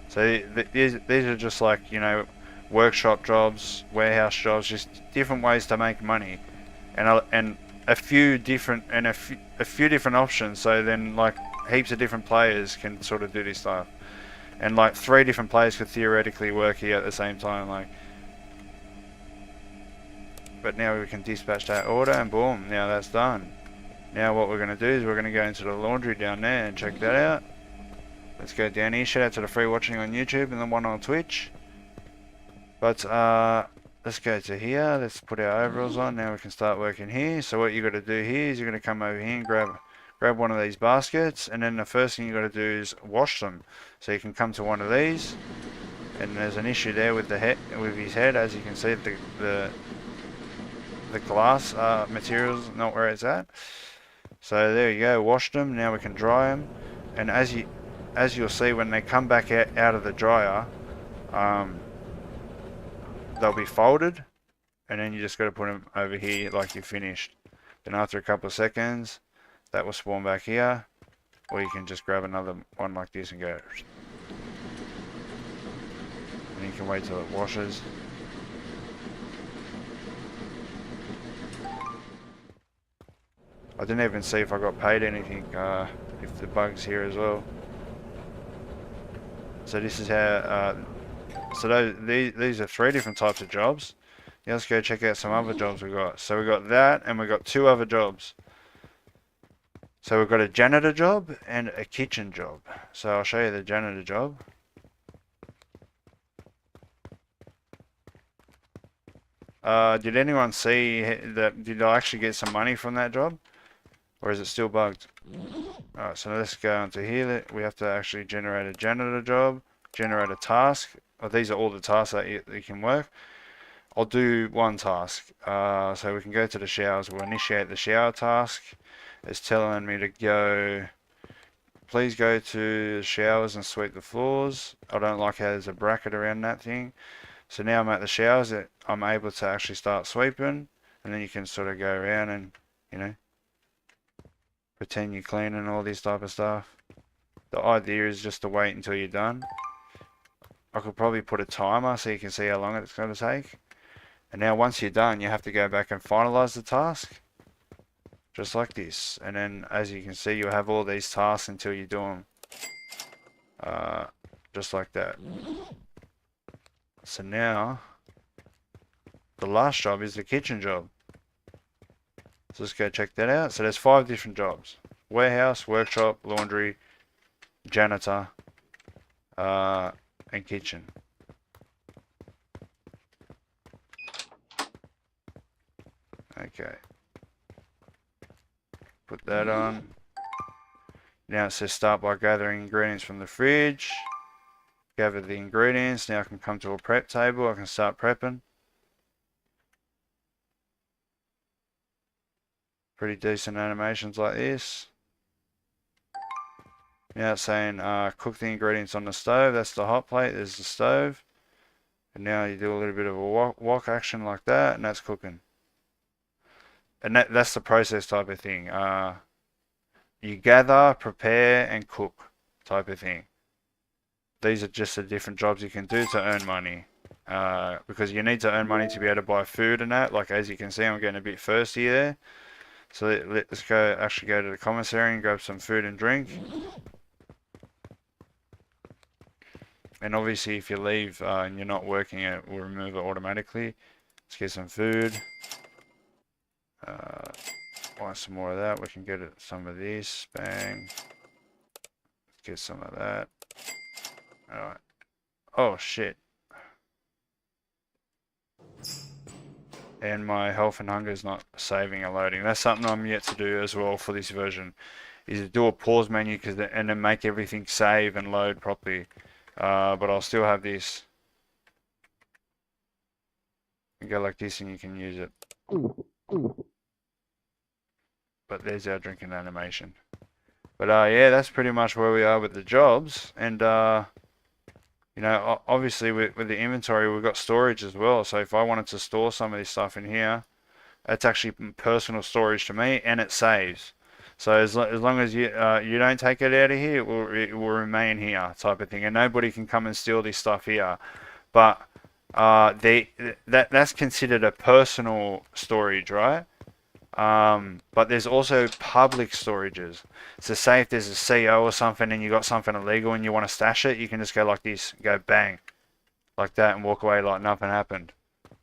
So these are just like, workshop jobs, warehouse jobs, just different ways to make money, and a few different options. So then like heaps of different players can sort of do this stuff, and like 3 different players could theoretically work here at the same time, like. But now we can dispatch that order, and boom, now that's done. Now what we're going to do is we're going to go into the laundry down there and check that out. Let's go down here. Shout out to the free watching on YouTube and the one on Twitch. But let's go to here. Let's put our overalls on. Now we can start working here. So what you got to do here is you're going to come over here and grab one of these baskets, and then the first thing you got to do is wash them. So you can come to one of these, and there's an issue there with his head, as you can see. The glass material's not where it's at. So there you go, washed them. Now we can dry them, and as you'll see, when they come back out of the dryer, they'll be folded, and then you just got to put them over here like you're finished. Then after a couple of seconds, that will spawn back here, or you can just grab another one like this and go, and you can wait till it washes. I didn't even see if I got paid anything, if the bug's here as well. So this is how, these are 3 different types of jobs. Now let's go check out some other jobs we got. So we got that, and we got 2 other jobs. So we've got a janitor job and a kitchen job. So I'll show you the janitor job. Did anyone see that? Did I actually get some money from that job? Or is it still bugged? Alright, so let's go into here. We have to actually generate a janitor job, generate a task. Oh, these are all the tasks that you can work. I'll do one task. So we can go to the showers. We'll initiate the shower task. It's telling me to go, please go to the showers and sweep the floors. I don't like how there's a bracket around that thing. So now I'm at the showers, I'm able to actually start sweeping, and then you can sort of go around and, pretend you're cleaning and all this type of stuff. The idea is just to wait until you're done. I could probably put a timer so you can see how long it's going to take. And now once you're done, you have to go back and finalize the task. Just like this. And then as you can see, you'll have all these tasks until you do them. Just like that. So now, the last job is the kitchen job. So let's go check that out. So there's 5 different jobs: warehouse, workshop, laundry, janitor, and kitchen. Okay. put that on. Now it says start by gathering ingredients from the fridge. Gather the ingredients. Now I can come to a prep table. I can start prepping. Pretty decent animations like this. Now it's saying cook the ingredients on the stove. That's the hot plate. There's the stove. And now you do a little bit of a wok action like that, and that's cooking. And that's the process type of thing. You gather, prepare, and cook type of thing. These are just the different jobs you can do to earn money. Because you need to earn money to be able to buy food and that. Like as you can see, I'm getting a bit thirsty there. So let's actually go to the commissary and grab some food and drink. And obviously if you leave and you're not working, it will remove it automatically. Let's get some food. Want some more of that? We can get some of this. Bang. Let's get some of that. Alright. Oh shit. And my health and hunger is not saving or loading. That's something I'm yet to do as well for this version. Is to do a pause menu and then make everything save and load properly. But I'll still have this. You go like this and you can use it. But there's our drinking animation. But yeah, that's pretty much where we are with the jobs. And you know, obviously with the inventory, we've got storage as well. So if I wanted to store some of this stuff in here, it's actually personal storage to me, and it saves. So as long as you you don't take it out of here, it will remain here, type of thing, and nobody can come and steal this stuff here. But that's considered a personal storage, right? But there's also public storages. So say if there's a CO or something and you got something illegal and you want to stash it, you can just go like this, go bang, like that, and walk away like nothing happened.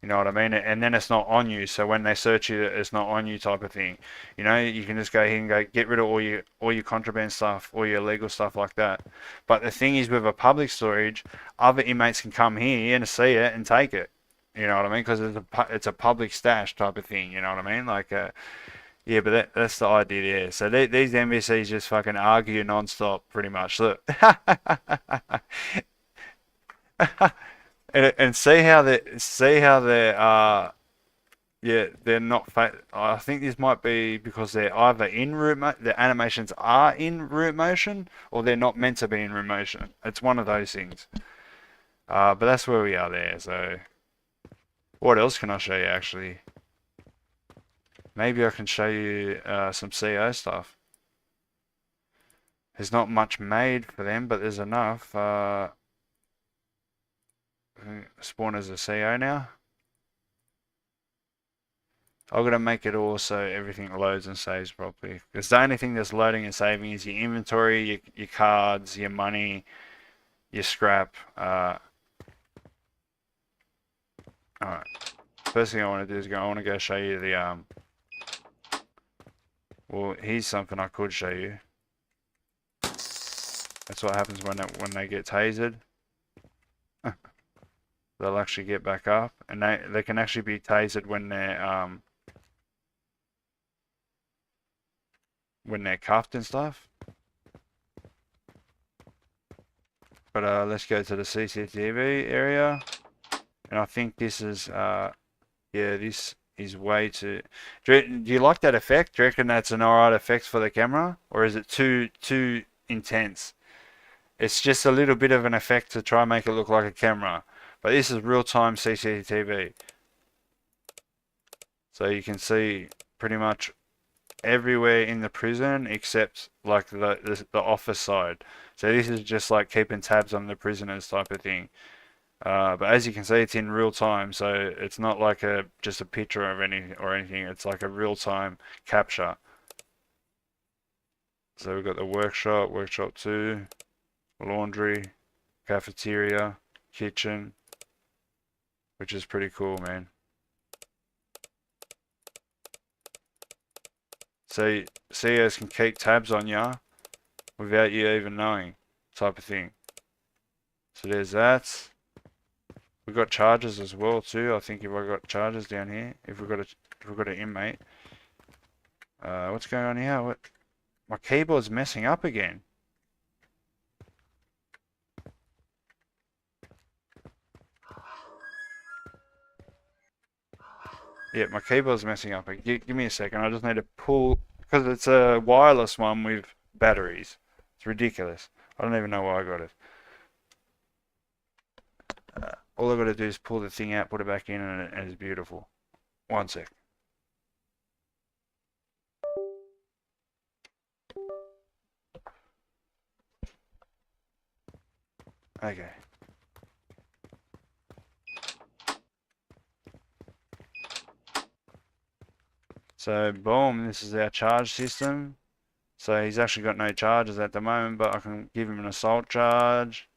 You know what I mean? And then it's not on you. So when they search you, it's not on you, type of thing. You know, you can just go here and go get rid of all your contraband stuff, all your illegal stuff like that. But the thing is, with a public storage, other inmates can come here and see it and take it. You know what I mean? Because it's a public stash type of thing. You know what I mean? Like, yeah, but that's the idea there. So these NPCs just fucking argue non-stop, pretty much. Look, and see how they're yeah, they're not. I think this might be because they're either in root the animations are in root motion, or they're not meant to be in root motion. It's one of those things. But that's where we are there. So. What else can I show you, actually? Maybe I can show you some CO stuff. There's not much made for them, but there's enough. Spawn as a CO now. I'm going to make it all so everything loads and saves properly. Because the only thing that's loading and saving is your inventory, your cards, your money, your scrap. Alright, first thing I want to do is I want to go show you the, well, here's something I could show you. That's what happens when they get tasered. They'll actually get back up, and they can actually be tasered when they're cuffed and stuff. But let's go to the CCTV area. And I think this is, yeah, this is way too... Do you like that effect? Do you reckon that's an alright effect for the camera? Or is it too intense? It's just a little bit of an effect to try and make it look like a camera. But this is real-time CCTV. So you can see pretty much everywhere in the prison except like the office side. So this is just like keeping tabs on the prisoners type of thing. But as you can see, it's in real time, so it's not like just a picture of anything. It's like a real time capture. So we've got the workshop 2, laundry, cafeteria, kitchen, which is pretty cool, man. So CEOs can keep tabs on you without you even knowing, type of thing. So there's that. We've got charges as well too. I think if I got charges down here, if we've got an inmate, What's going on here? My keyboard's messing up again. Yeah, my keyboard's messing up. Give me a second. I just need to pull, because it's a wireless one with batteries. It's ridiculous. I don't even know why I got it. All I've got to do is pull the thing out, put it back in, and it's beautiful. One sec. Okay. So, boom, this is our charge system. So he's actually got no charges at the moment, but I can give him an assault charge,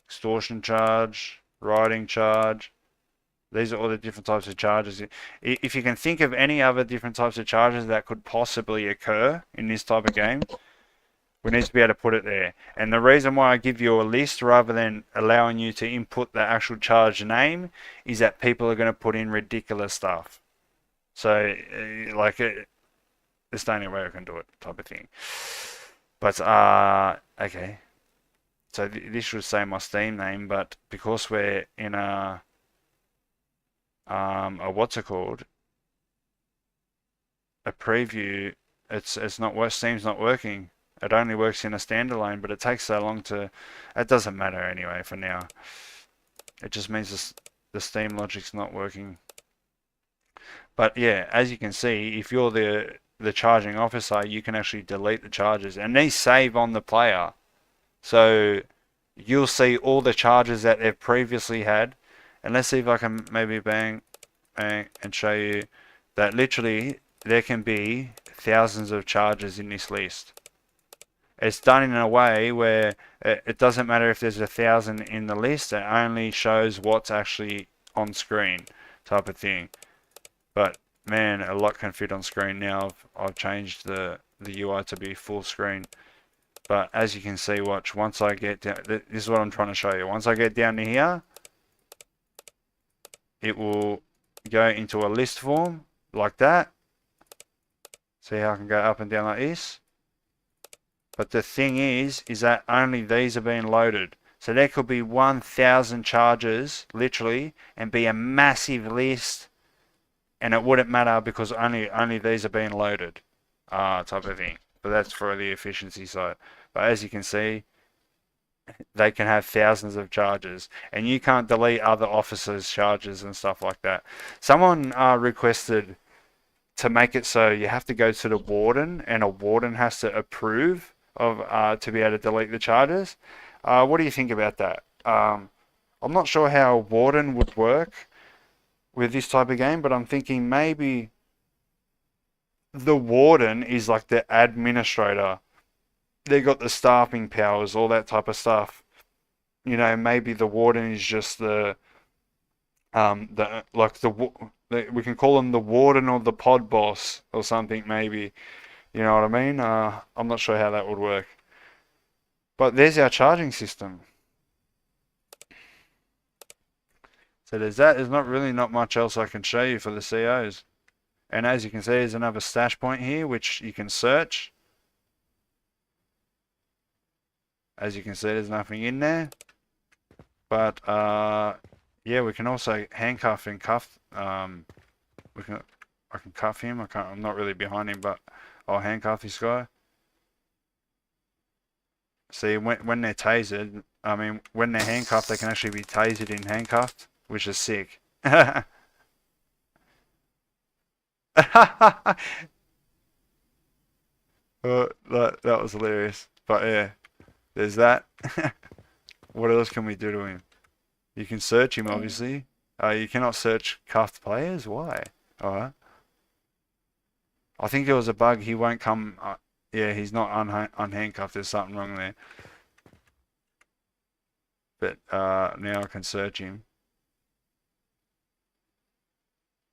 extortion charge, riding charge. These are all the different types of charges. If you can think of any other different types of charges that could possibly occur in this type of game, we need to be able to put it there. And the reason why I give you a list rather than allowing you to input the actual charge name is that people are going to put in ridiculous stuff. So, like, it's the only way I can do it, type of thing. But, okay. So this should say my Steam name, but because we're in a what's it called? A preview, it's not Steam's not working. It only works in a standalone, but it takes so long to. It doesn't matter anyway for now. It just means the Steam logic's not working. But yeah, as you can see, if you're the charging officer, you can actually delete the charges, and these save on the player. So you'll see all the charges that they've previously had. And let's see if I can maybe bang and show you that literally there can be thousands of charges in this list. It's done in a way where it doesn't matter if there's 1,000 in the list, it only shows what's actually on screen, type of thing. But man, a lot can fit on screen now. I've changed the UI to be full screen. But as you can see, watch, once I get down, this is what I'm trying to show you. Once I get down to here, it will go into a list form like that. See how I can go up and down like this? But the thing is that only these are being loaded. So there could be 1,000 charges, literally, and be a massive list, and it wouldn't matter because only these are being loaded, type of thing. But that's for the efficiency side. But as you can see, they can have thousands of charges, and you can't delete other officers' charges and stuff like that. Someone requested to make it so you have to go to the warden, and a warden has to approve of to be able to delete the charges. What do you think about that? I'm not sure how a warden would work with this type of game, but I'm thinking maybe the warden is like the administrator. They got the staffing powers, all that type of stuff. You know, maybe the warden is just we can call him the warden or the pod boss or something, maybe. You know what I mean? I'm not sure how that would work. But there's our charging system. So there's that. There's not much else I can show you for the COs. And as you can see, there's another stash point here, which you can search. As you can see, there's nothing in there. But yeah, we can also handcuff and cuff. I can cuff him. I'm not really behind him, but I'll handcuff this guy. See, when they're tasered, I mean, when they're handcuffed, they can actually be tasered in handcuffed, which is sick. That was hilarious. But yeah, there's that. What else can we do to him? You can search him, obviously. You cannot search cuffed players. Why? Alright. I think there was a bug. He won't come. Yeah, he's not unhandcuffed. There's something wrong there. But now I can search him.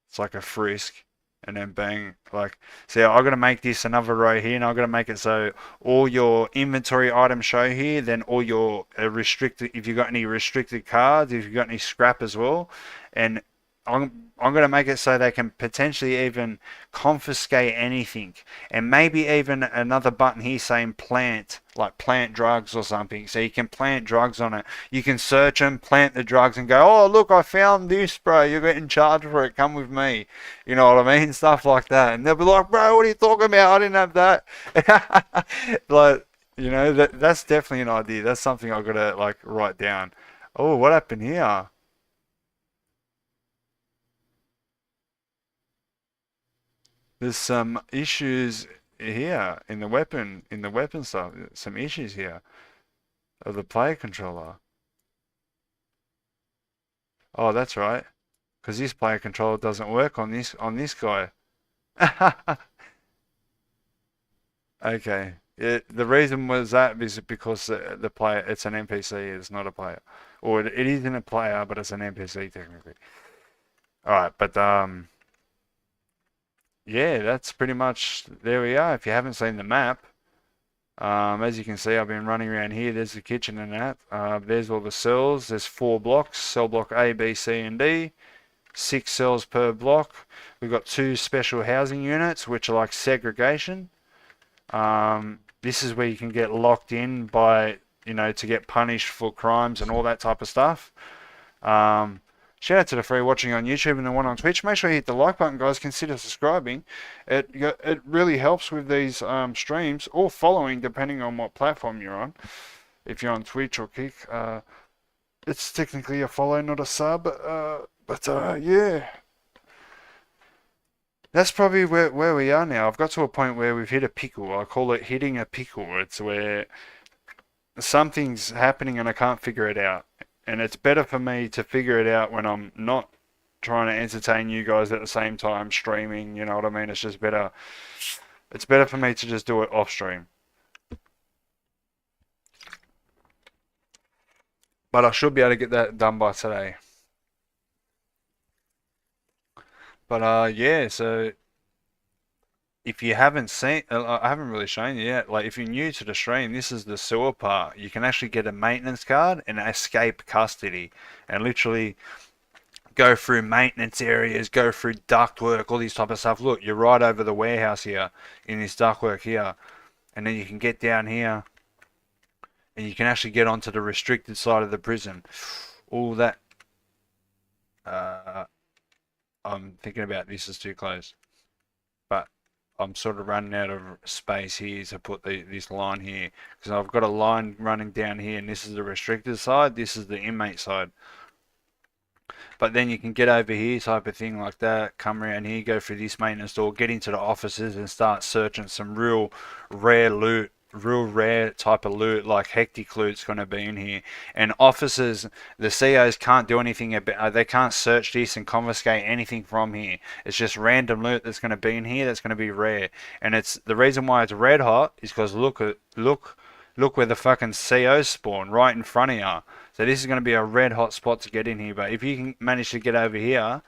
It's like a frisk. And then bang, like, see, I'm going to make this another row here, and I'm going to make it so all your inventory items show here, then all your restricted, if you've got any restricted cards, if you've got any scrap as well, and I'm going to make it so they can potentially even confiscate anything, and maybe even another button here saying plant, like plant drugs or something. So you can plant drugs on it. You can search them, plant the drugs, and go, oh look, I found this, bro. You're getting charged for it. Come with me. You know what I mean? Stuff like that. And they'll be like, bro, what are you talking about? I didn't have that. Like, you know, that's definitely an idea. That's something I've got to like write down. Oh, what happened here? There's some issues here in the weapon stuff. Some issues here of the player controller. Oh, that's right. Because this player controller doesn't work on this guy. Okay. The reason was that is because the player, it's an NPC, it's not a player. Or it isn't a player, but it's an NPC technically. Alright, but yeah, that's pretty much, there we are. If you haven't seen the map, as you can see, I've been running around here. There's the kitchen and that. There's all the cells. There's 4 blocks, cell block A, B, C, and D. 6 cells per block. We've got 2 special housing units, which are like segregation. This is where you can get locked in by, you know, to get punished for crimes and all that type of stuff. Shout out to the free watching on YouTube and the one on Twitch. Make sure you hit the like button, guys. Consider subscribing. It really helps with these streams, or following, depending on what platform you're on. If you're on Twitch or Kick, it's technically a follow, not a sub. But yeah, that's probably where we are now. I've got to a point where we've hit a pickle. I call it hitting a pickle. It's where something's happening and I can't figure it out. And it's better for me to figure it out when I'm not trying to entertain you guys at the same time streaming, you know what I mean? It's just better. It's better for me to just do it off stream. But I should be able to get that done by today. But yeah, so if you haven't seen, I haven't really shown you yet. Like, if you're new to the stream, this is the sewer part. You can actually get a maintenance card and escape custody, and literally go through maintenance areas, go through ductwork, all these type of stuff. Look, you're right over the warehouse here in this ductwork here, and then you can get down here, and you can actually get onto the restricted side of the prison. All that. I'm thinking about this is too close, but I'm sort of running out of space here to put this line here, because I've got a line running down here, and this is the restricted side, this is the inmate side. But then you can get over here type of thing like that, come around here, go through this maintenance door, get into the offices and start searching some real rare loot, real rare type of loot, like hectic loot's going to be in here. And officers, the COs can't do anything about, they can't search this and confiscate anything from here. It's just random loot that's going to be in here that's going to be rare. And it's the reason why it's red hot is because look where the fucking COs spawn, right in front of you. So this is going to be a red hot spot to get in here. But if you can manage to get over here,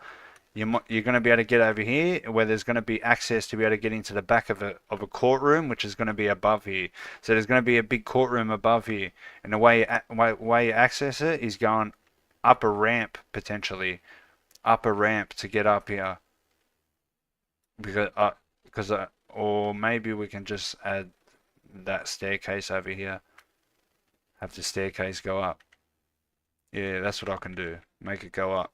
you're going to be able to get over here where there's going to be access to be able to get into the back of a courtroom, which is going to be above here. So there's going to be a big courtroom above here, and the way you access it is going up a ramp, potentially up a ramp to get up here, because or maybe we can just add that staircase over here, have the staircase go up. Yeah, that's what I can do, make it go up.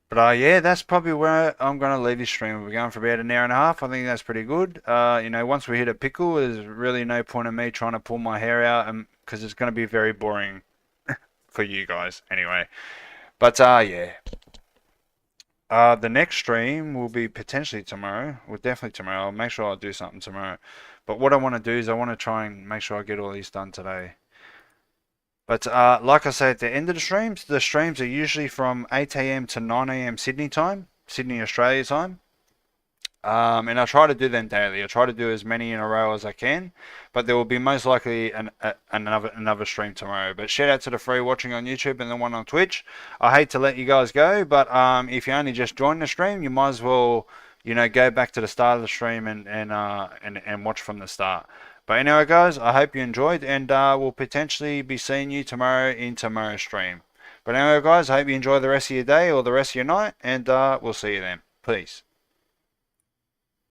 But yeah, that's probably where I'm going to leave this stream. We're going for about an hour and a half. I think that's pretty good. You know, once we hit a pickle, there's really no point in me trying to pull my hair out, because it's going to be very boring for you guys anyway. But yeah. The next stream will be potentially tomorrow. Well, definitely tomorrow. I'll make sure I'll do something tomorrow. But what I want to do is I want to try and make sure I get all these done today. But like I say, at the end of the streams are usually from 8 a.m. to 9 a.m. Sydney time, Sydney, Australia time. And I try to do them daily. I try to do as many in a row as I can. But there will be most likely another stream tomorrow. But shout out to the free watching on YouTube and the one on Twitch. I hate to let you guys go, but if you only just joined the stream, you might as well, you know, go back to the start of the stream and watch from the start. But anyway, guys, I hope you enjoyed, and we'll potentially be seeing you tomorrow in tomorrow's stream. But anyway, guys, I hope you enjoy the rest of your day or the rest of your night, and we'll see you then. Peace.